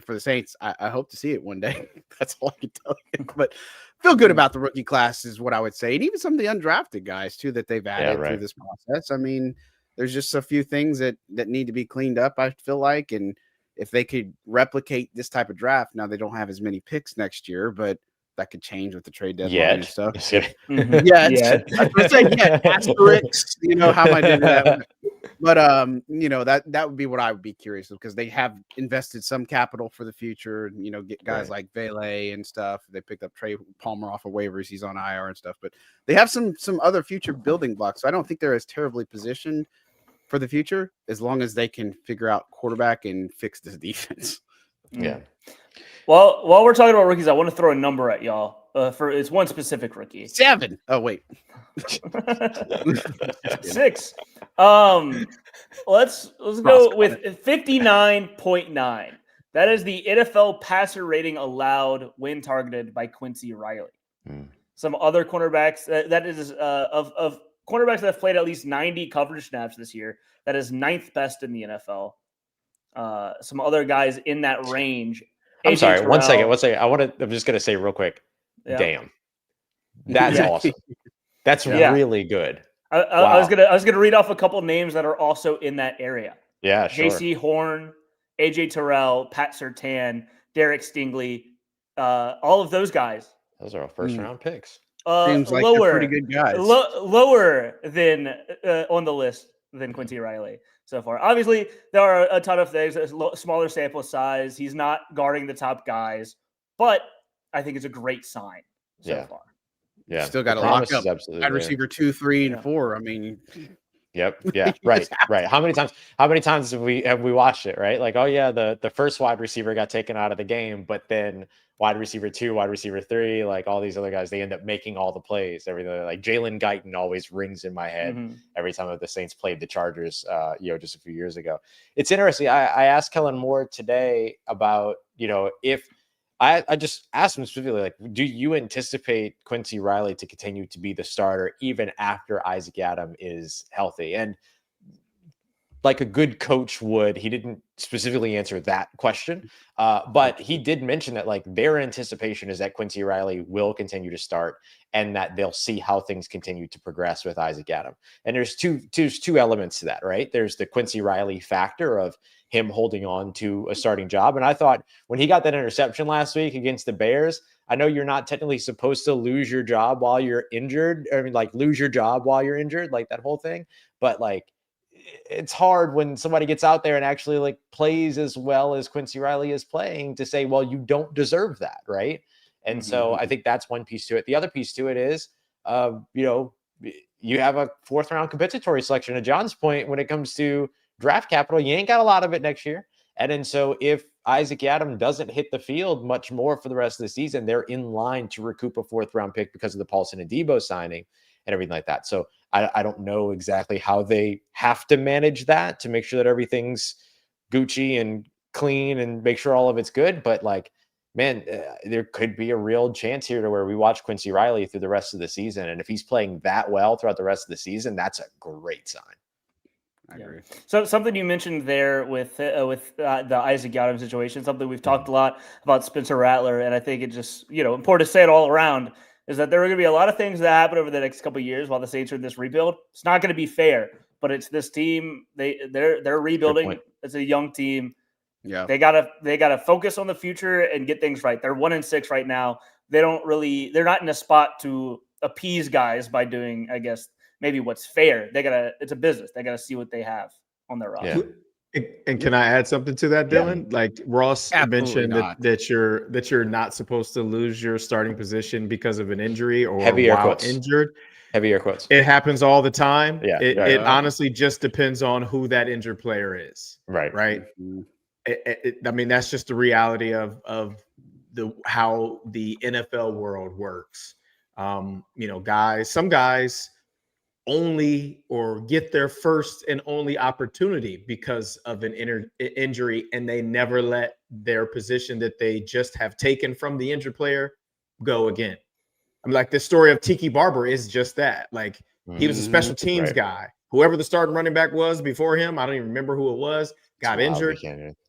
for the Saints, I hope to see it one day. That's all I can tell you. But feel good about the rookie class is what I would say, and even some of the undrafted guys too that they've added through this process. I mean, there's just a few things that need to be cleaned up, I feel like. And if they could replicate this type of draft, now they don't have as many picks next year, but that could change with the trade deadline and stuff. Yeah. I was saying, asterisks, how am I doing that? But that would be what I would be curious of, because they have invested some capital for the future, get guys like Vele and stuff. They picked up Trey Palmer off of waivers, he's on IR and stuff, but they have some other future building blocks. So I don't think they're as terribly positioned for the future as long as they can figure out quarterback and fix this defense.
Yeah.
Well, while we're talking about rookies, I want to throw a number at y'all. It's one specific rookie.
7. Oh, wait.
6. Let's go with 59.9. That is the NFL passer rating allowed when targeted by Quincy Riley. Some other cornerbacks that is of cornerbacks that have played at least 90 coverage snaps this year. That is 9th best in the NFL. Some other guys in that range.
I'm sorry. One second. I'm just gonna say real quick. Yeah. Damn, that's awesome. That's really good.
I was gonna read off a couple names that are also in that area.
Yeah, sure.
J.C. Horn, AJ Terrell, Pat Surtain, Derek Stingley, all of those guys.
Those are all first-round picks.
Seems like they're pretty good guys.
Lower than on the list than Quincy Riley so far. Obviously, there are a ton of things. There's smaller sample size. He's not guarding the top guys, but I think it's a great sign so far.
Yeah, still got to lock up wide receiver 2, 3, and 4. I mean,
yep, yeah, right. How many times have we watched it? Right, like, oh yeah, the first wide receiver got taken out of the game, but then wide receiver 2, wide receiver 3, like all these other guys, they end up making all the plays. Everything like Jalen Guyton always rings in my head every time that the Saints played the Chargers, just a few years ago. It's interesting. I asked Kellen Moore today about, if I just asked him specifically, like, do you anticipate Quincy Riley to continue to be the starter even after Isaac Adam is healthy? And like a good coach would, he didn't specifically answer that question, but he did mention that like their anticipation is that Quincy Riley will continue to start and that they'll see how things continue to progress with Isaac Adam. And there's two elements to that, right? There's the Quincy Riley factor of him holding on to a starting job. And I thought when he got that interception last week against the Bears, I know you're not technically supposed to lose your job while you're injured. I mean, like lose your job while you're injured, like that whole thing. But like, it's hard when somebody gets out there and actually like plays as well as Quincy Riley is playing to say, well, you don't deserve that. Right. And so I think that's one piece to it. The other piece to it is, you have a 4th round compensatory selection. To John's point, when it comes to draft capital, you ain't got a lot of it next year. And then so if Isaac Adam doesn't hit the field much more for the rest of the season, they're in line to recoup a 4th round pick because of the Paulson and Debo signing and everything like that. So I don't know exactly how they have to manage that to make sure that everything's Gucci and clean and make sure all of it's good. But like, man, there could be a real chance here to where we watch Quincy Riley through the rest of the season. And if he's playing that well throughout the rest of the season, that's a great sign.
I agree.
So something you mentioned there with the Isaac Adam situation, something we've talked a lot about Spencer Rattler, and I think it just, important to say it all around, is that there are going to be a lot of things that happen over the next couple of years while the Saints are in this rebuild. It's not going to be fair, but it's this team. They're rebuilding. It's a young team.
Yeah,
they gotta focus on the future and get things right. They're 1-6 right now. They're not in a spot to appease guys by doing, I guess, maybe what's fair. It's a business. They gotta see what they have on their roster.
Yeah. And can I add something to that, Dylan? Like Ross
Absolutely
mentioned that you're not supposed to lose your starting position because of an injury or
Heavy air
while
quotes.
injured.
Heavy air quotes.
It happens all the time.
Yeah,
It honestly just depends on who that injured player is.
Right.
Mm-hmm.
I mean, that's just the reality of how the NFL world works. Some guys only or get their first and only opportunity because of an injury, and they never let their position that they just have taken from the injured player go again. I mean, like the story of Tiki Barber is just that. Like he was a special teams guy. Whoever the starting running back was before him, I don't even remember who it was, got injured.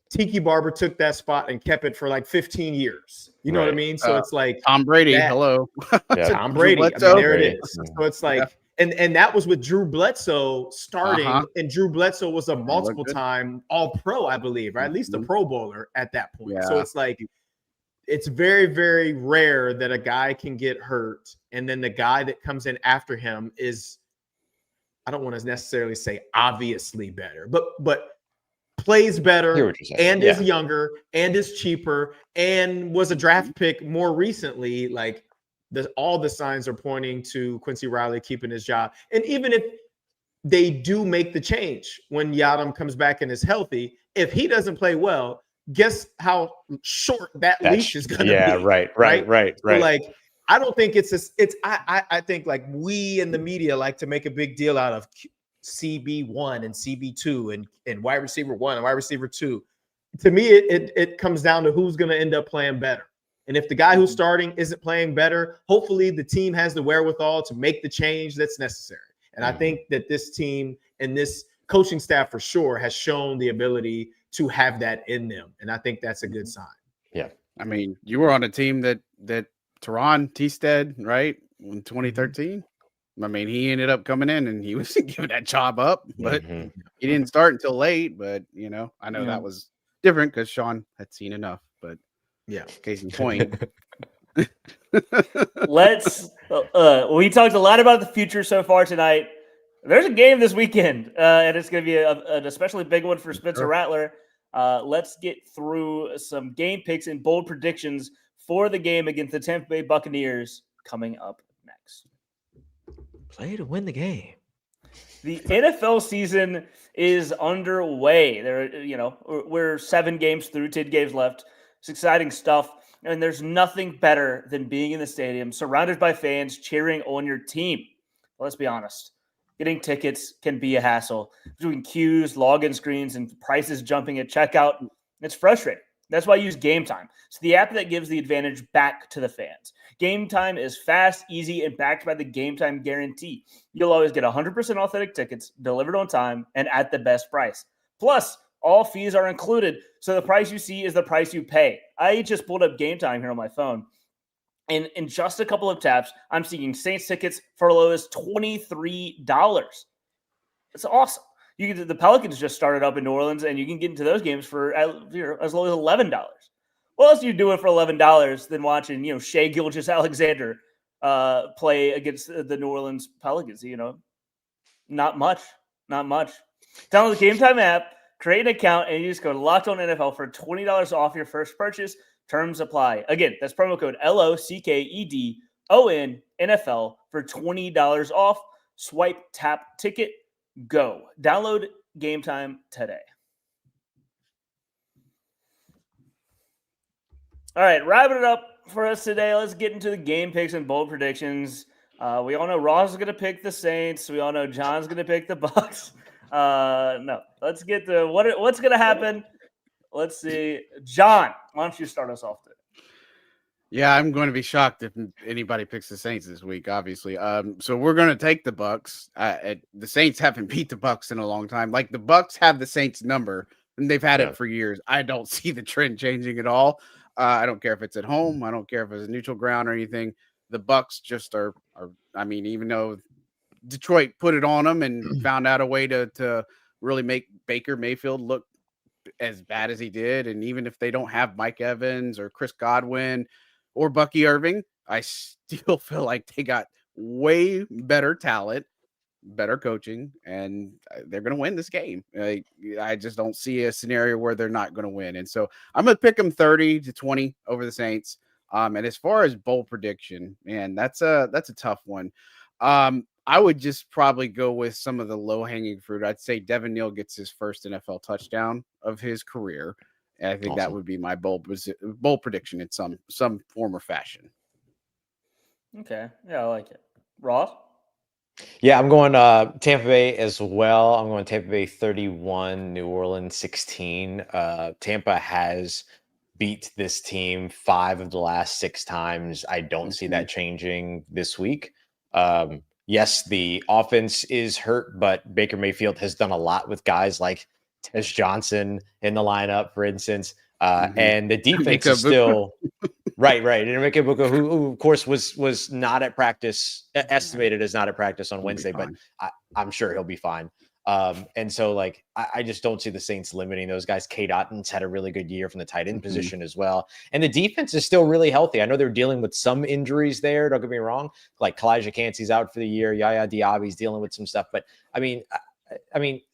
Tiki Barber took that spot and kept it for like 15 years. You know what I mean? So it's like
Tom Brady. Hello.
Tom Brady. I mean, there it is. So it's like, and that was with Drew Bledsoe starting, and Drew Bledsoe was a multiple time All-Pro, I believe, or at least a Pro Bowler at that point. Yeah. So it's like, it's very, very rare that a guy can get hurt, and then the guy that comes in after him is, I don't want to necessarily say obviously better, but plays better and is younger and is cheaper and was a draft pick more recently. Like all the signs are pointing to Quincy Riley keeping his job. And even if they do make the change when Yadam comes back and is healthy, if he doesn't play well, guess how short that leash is going to be.
Yeah, right.
So like, I don't think I think like we in the media like to make a big deal out of CB1 and CB2 and wide receiver 1 and wide receiver 2. To me, it comes down to who's going to end up playing better. And if the guy who's starting isn't playing better, hopefully the team has the wherewithal to make the change that's necessary. And I think that this team and this coaching staff for sure has shown the ability to have that in them. And I think that's a good sign.
Yeah.
I mean, you were on a team that Teron Teestead, right? In 2013. I mean, he ended up coming in and he was giving that job up, but he didn't start until late. But, I know that was different because Sean had seen enough. But, case in point.
Let's we talked a lot about the future so far tonight. There's a game this weekend, and it's going to be an especially big one for Spencer Rattler. Let's get through some game picks and bold predictions for the game against the Tampa Bay Buccaneers coming up next.
Play to win the game.
The NFL season is underway. We're 7 games through, 10 games left. It's exciting stuff. And there's nothing better than being in the stadium, surrounded by fans cheering on your team. Well, let's be honest. Getting tickets can be a hassle. Between queues, login screens, and prices jumping at checkout, it's frustrating. That's why I use Gametime. It's the app that gives the advantage back to the fans. Gametime is fast, easy, and backed by the Gametime guarantee. You'll always get 100% authentic tickets delivered on time and at the best price. Plus, all fees are included, so the price you see is the price you pay. I just pulled up Gametime here on my phone, and in just a couple of taps, I'm seeing Saints tickets for as low as $23. It's awesome. The Pelicans just started up in New Orleans, and you can get into those games for as low as $11. What else do you do it for $11 than watching, Shea Gilgeous-Alexander play against the New Orleans Pelicans? Not much. Download the Gametime app, create an account, and you just go to Locked On NFL for $20 off your first purchase. Terms apply. Again, that's promo code LOCKEDON NFL for $20 off. Swipe, tap, ticket, go. Download Gametime today. All right, wrapping it up for us today. Let's get into the game picks and bold predictions. We all know Ross is going to pick the Saints. We all know John's going to pick the Bucs. No, let's get to what's going to happen. Let's see. John, why don't you start us off today?
Yeah, I'm going to be shocked if anybody picks the Saints this week, obviously. So we're going to take the Bucs. The Saints haven't beat the Bucs in a long time. Like, the Bucs have the Saints number, and they've had it for years. I don't see the trend changing at all. I don't care if it's at home. I don't care if it's a neutral ground or anything. The Bucs just are. I mean, even though Detroit put it on them and found out a way to really make Baker Mayfield look as bad as he did, and even if they don't have Mike Evans or Chris Godwin or Bucky Irving, I still feel like they got way better talent better coaching, and they're going to win this game. I just don't see a scenario where they're not going to win. And so I'm going to pick them 30-20 over the Saints. And as far as bowl prediction, man, that's a tough one. I would just probably go with some of the low-hanging fruit. I'd say Devin Neal gets his first NFL touchdown of his career. And I think that would be my bold prediction in some form or fashion.
Okay. Yeah, I like it. Ross?
Yeah, I'm going Tampa Bay as well. I'm going Tampa Bay 31, New Orleans 16. Tampa has beat this team 5 of the last 6 times. I don't see that changing this week. Yes, the offense is hurt, but Baker Mayfield has done a lot with guys like Tez Johnson in the lineup, for instance. And the defense is still right. And Emeka Egbuka, who of course was not at practice, estimated as not at practice on Wednesday, but I'm sure he'll be fine. And so like I just don't see the Saints limiting those guys. Cade Otton's had a really good year from the tight end position as well. And the defense is still really healthy. I know they're dealing with some injuries there, don't get me wrong. Like Kalijah Cansey's out for the year, Yaya Diaby's dealing with some stuff. But I mean,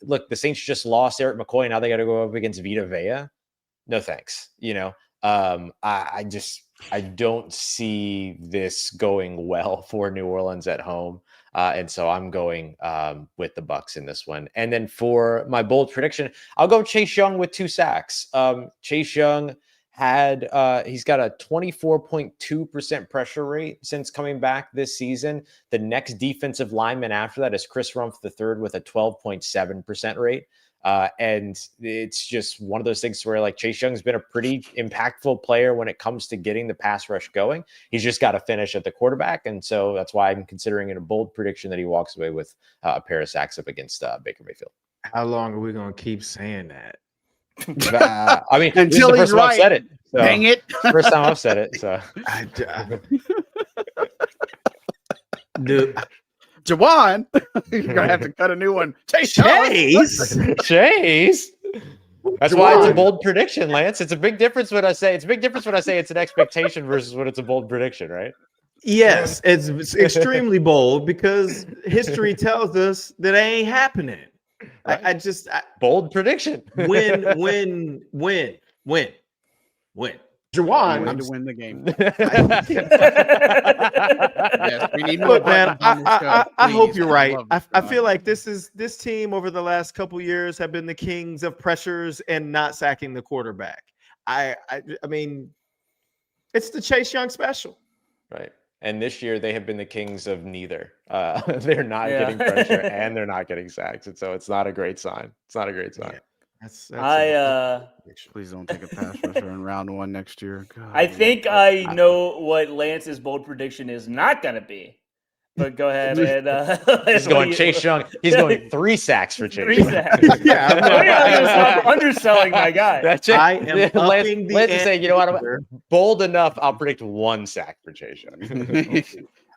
look, the Saints just lost Erik McCoy. Now they got to go up against Vita Vea. No thanks. I don't see this going well for New Orleans at home. And so I'm going with the Bucs in this one. And then for my bold prediction, I'll go Chase Young with 2 sacks. Chase Young he's got a 24.2% pressure rate since coming back this season. The next defensive lineman after that is Chris Rumph III with a 12.7% rate. And it's just one of those things where like Chase Young's been a pretty impactful player when it comes to getting the pass rush going. He's just got to finish at the quarterback. And so that's why I'm considering it a bold prediction that he walks away with a pair of sacks up against Baker Mayfield.
How long are we going to keep saying that?
I mean,
until
this is the first time I've said it. So,
dang it.
First time I've said it. So
Jawan, you're gonna have to cut a new one.
Chase. That's why it's a bold prediction, Lance. It's a big difference when I say it's an expectation versus when it's a bold prediction, right?
Yes, it's extremely bold because history tells us that it ain't happening.
Right. Bold prediction.
Win.
Jawan, we need to win the game. Yes, we need more.
Look, man, I hope you're right. I feel like this team over the last couple years have been the kings of pressures and not sacking the quarterback. I mean, it's the Chase Young special,
right? And this year they have been the kings of neither. They're not getting pressure and they're not getting sacks, and so it's not a great sign. Yeah.
Please don't take a pass rusher in round 1 next year. God,
I think I know what Lance's bold prediction is not going to be. But go ahead and
he's going Chase Young. He's going 3 sacks for Chase.
3 sacks. Yeah, I'm going to stop underselling my guy.
That's it.
I am
Lance is saying, you know what? I'm bold enough. I'll predict 1 sack for Chase Young.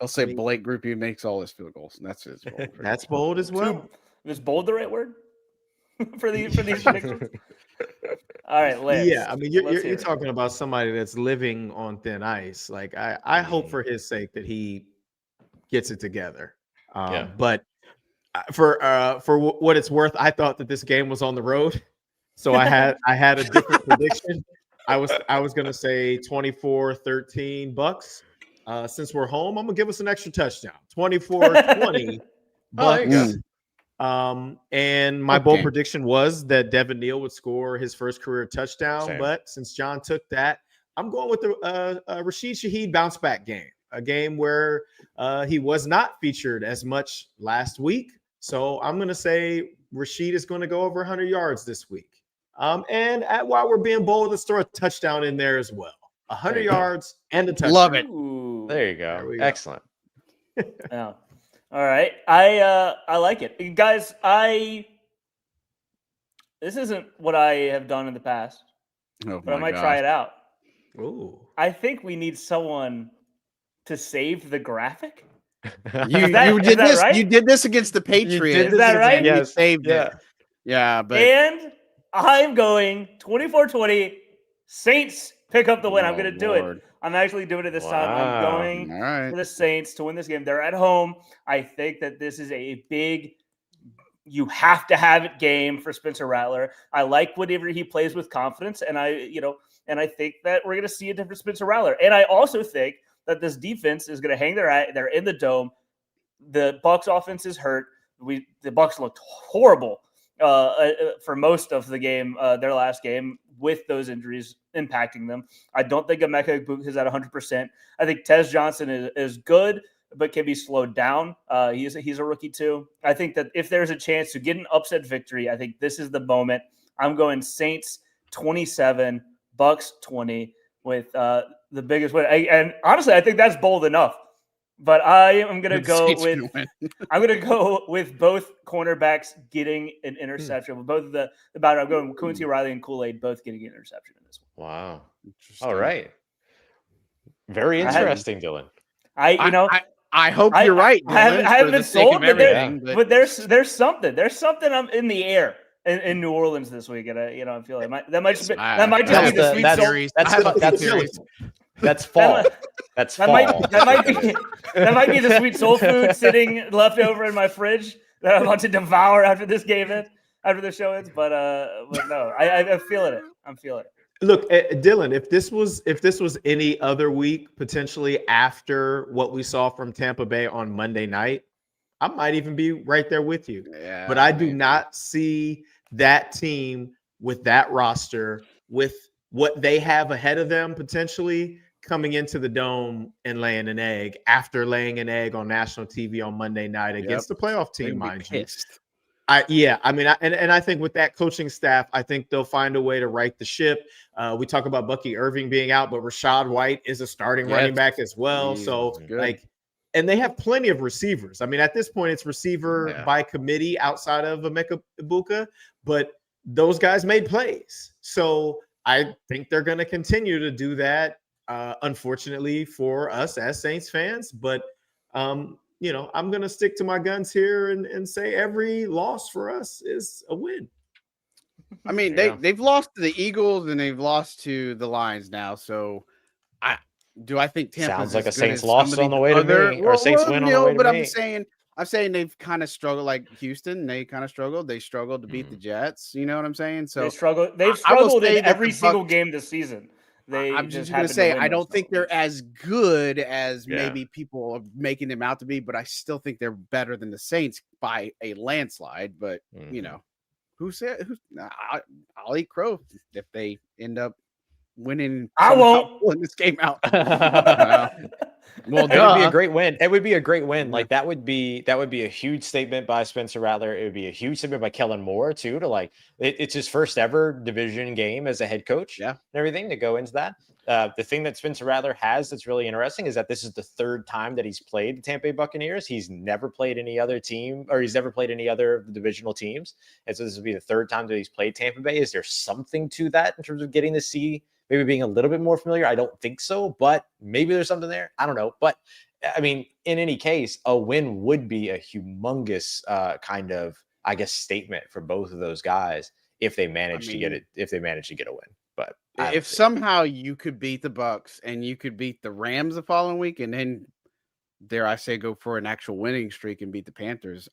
I'll say Blake Grupe makes all his field goals, and that's his bold.
That's bold as well.
Is bold the right word for these predictions? All right, Lance.
Yeah, I mean, you're talking about somebody that's living on thin ice. Like I hope for his sake that he gets it together. But for what it's worth, I thought that this game was on the road, so I had a different prediction. I was going to say 24-13 Bucks. Since we're home, I'm gonna give us an extra touchdown. 24-20 Bucks. And my bold prediction was that Devin Neal would score his first career touchdown. But since John took that, I'm going with the Rashid Shaheed bounce back game, a game where he was not featured as much last week. So I'm going to say Rashid is going to go over 100 yards this week. And while we're being bold, let's throw a touchdown in there as well. 100 yards and a touchdown.
Love it.
Ooh.
There you go. Excellent.
Yeah. All right. I like it. Guys, this isn't what I have done in the past. But I might try it out.
Ooh.
I think we need someone to save the graphic.
You did this.
Right?
You did this against the Patriots.
Is that right?
You saved it. Yeah, but
and I'm going 24-20 Saints pick up the win. I'm
Oh,
going to do it.
Lord.
I'm actually doing it this time. I'm
Wow.
going
All right.
for the Saints to win this game. They're at home. I think that this is a big, you have to have it game for Spencer Rattler. I like whenever he plays with confidence, and I think that we're going to see a different Spencer Rattler. And I also think that this defense is going to hang their eye. They're in the dome. The Bucs offense is hurt. The Bucs looked horrible for most of the game, their last game, with those injuries impacting them. I don't think Emeka is at 100%. I think Tez Johnson is good, but can be slowed down. He's a rookie too. I think that if there's a chance to get an upset victory, I think this is the moment. I'm going Saints 27, Bucs 20 with the biggest win. And honestly, I think that's bold enough. But I am going to go with I'm going to go with both cornerbacks getting an interception. With both of the batter, I'm going with Quincy Riley and Kool-Aid both getting an interception in this one.
Wow. All right. Very interesting, Dylan.
I hope you're right.
I haven't been sold, but there's something. There's something in the air in New Orleans this week, and I feel like that might just be the sweet soul.
That's fall. That's fall.
That might be the sweet soul food sitting left over in my fridge that I'm about to devour after this game ends, after the show ends. But no, I'm feeling it. I'm feeling it.
Look, Dylan, if this was any other week, potentially after what we saw from Tampa Bay on Monday night, I might even be right there with you.
Yeah,
but I do not see that team with that roster, with what they have ahead of them potentially, coming into the dome and laying an egg after laying an egg on national TV on Monday night against the playoff team, mind you. I think with that coaching staff, I think they'll find a way to right the ship. We talk about Bucky Irving being out, but Rachaad White is a starting running back as well. And they have plenty of receivers. I mean, at this point, it's receiver by committee outside of Emeka Egbuka, but those guys made plays. So I think they're going to continue to do that. Unfortunately for us as Saints fans, but I'm going to stick to my guns here and say every loss for us is a win.
I mean, they've lost to the Eagles and they've lost to the Lions now. So I think Tampa
sounds like a Saints loss on the way to me, or Saints win on the way to me.
But I'm saying they've kind of struggled, like Houston. They kind of struggled. They struggled to beat the Jets. You know what I'm saying? So they've struggled in every single game this season. I'm just going to say, I don't think they're as good as maybe people are making them out to be, but I still think they're better than the Saints by a landslide. But, I'll eat crow if they end up winning.
I won't
win this game out.
Well, it would be a great win. It would be a great win. Like that would be a huge statement by Spencer Rattler. It would be a huge statement by Kellen Moore too. To it's his first ever division game as a head coach. And everything to go into that. The thing that Spencer Rattler has that's really interesting is that this is the third time that he's played the Tampa Bay Buccaneers. He's never played any other team, or he's never played any other divisional teams. And so this will be the third time that he's played Tampa Bay. Is there something to that in terms of getting to see? Maybe being a little bit more familiar. I don't think so, but maybe there's something there. I don't know. But I mean, in any case, a win would be a humongous kind of, I guess, statement for both of those guys if they manage to get it, if they manage to get a win. But
if somehow you could beat the Bucs and you could beat the Rams the following week, and then dare I say go for an actual winning streak and beat the Panthers,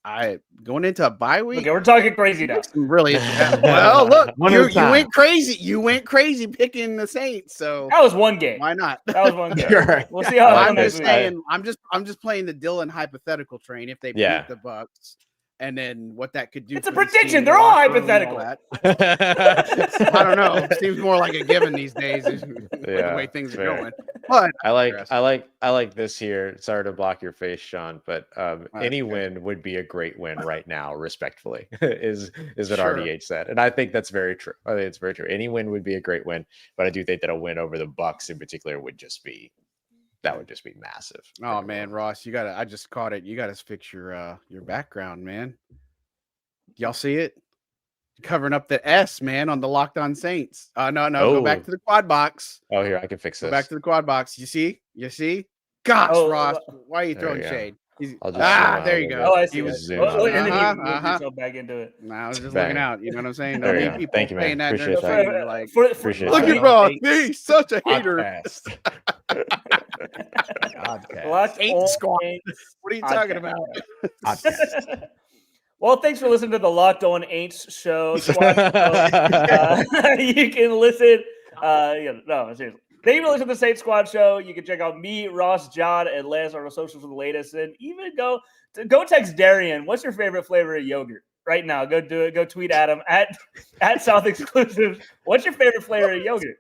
going into a bye week.
Okay, we're talking crazy now.
Really? Well, look, you went crazy. You went crazy picking the Saints. So
that was one game.
Why not?
That was one game.
Right.
We'll see how
I'm just saying. I'm just playing the Dylan hypothetical train. If they beat the Bucs, and then what that could do.
It's a prediction. They're all hypothetical.
I don't know. It seems more like a given these days with the way things are going. But
I like this here. Sorry to block your face, Sean, but any win would be a great win right now, respectfully, is what RDH said. And I think that's very true. I think it's very true. Any win would be a great win, but I do think that a win over the Bucs in particular would just be massive.
Oh man, Ross, I just caught it. You gotta fix your background, man. Y'all see it? Covering up the S, man, on the Locked On Saints. No, go back to the quad box.
Oh, here, I can fix this.
Go back to the quad box. You see? Gosh, Ross, why are you throwing shade? There you go.
Oh, I see.
He
Was,
was,
and then he moved
uh-huh.
himself back into it.
No, I was just
Bang.
looking out. You know what I'm saying?
There
Don't
you
need
go.
people
Thank you, man.
paying that
Appreciate
during
that.
the game. Like,
Appreciate
look
that.
at Ross. He's such a hater.
Podcast.
Locked
Ain't
on
squad.
Aints
What are you talking
podcast.
about?
Well, thanks for listening to the Locked On Aints show. Squad show. You can listen. Seriously. Thank you for listening to the Saints Squad show. You can check out me, Ross, John, and Lance on our socials for the latest. And even go text Darian. What's your favorite flavor of yogurt right now? Go do it. Go tweet at him at South Exclusive. What's your favorite flavor of yogurt?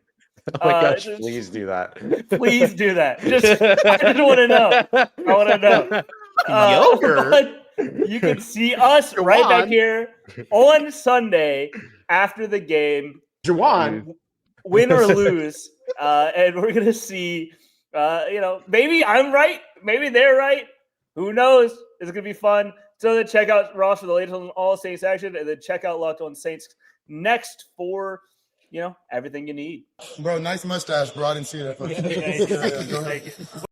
Oh my gosh, please do that.
Please do that. I just want to know. I want to know.
Yogurt?
You can see us right back here on Sunday after the game.
Jawan.
Win or lose. And we're going to see, maybe I'm right. Maybe they're right. Who knows? It's going to be fun. So then check out Ross for the latest on all Saints action, and then check out Locked On Saints next for everything you need.
Bro, nice mustache, bro. I didn't see that.
Thank you.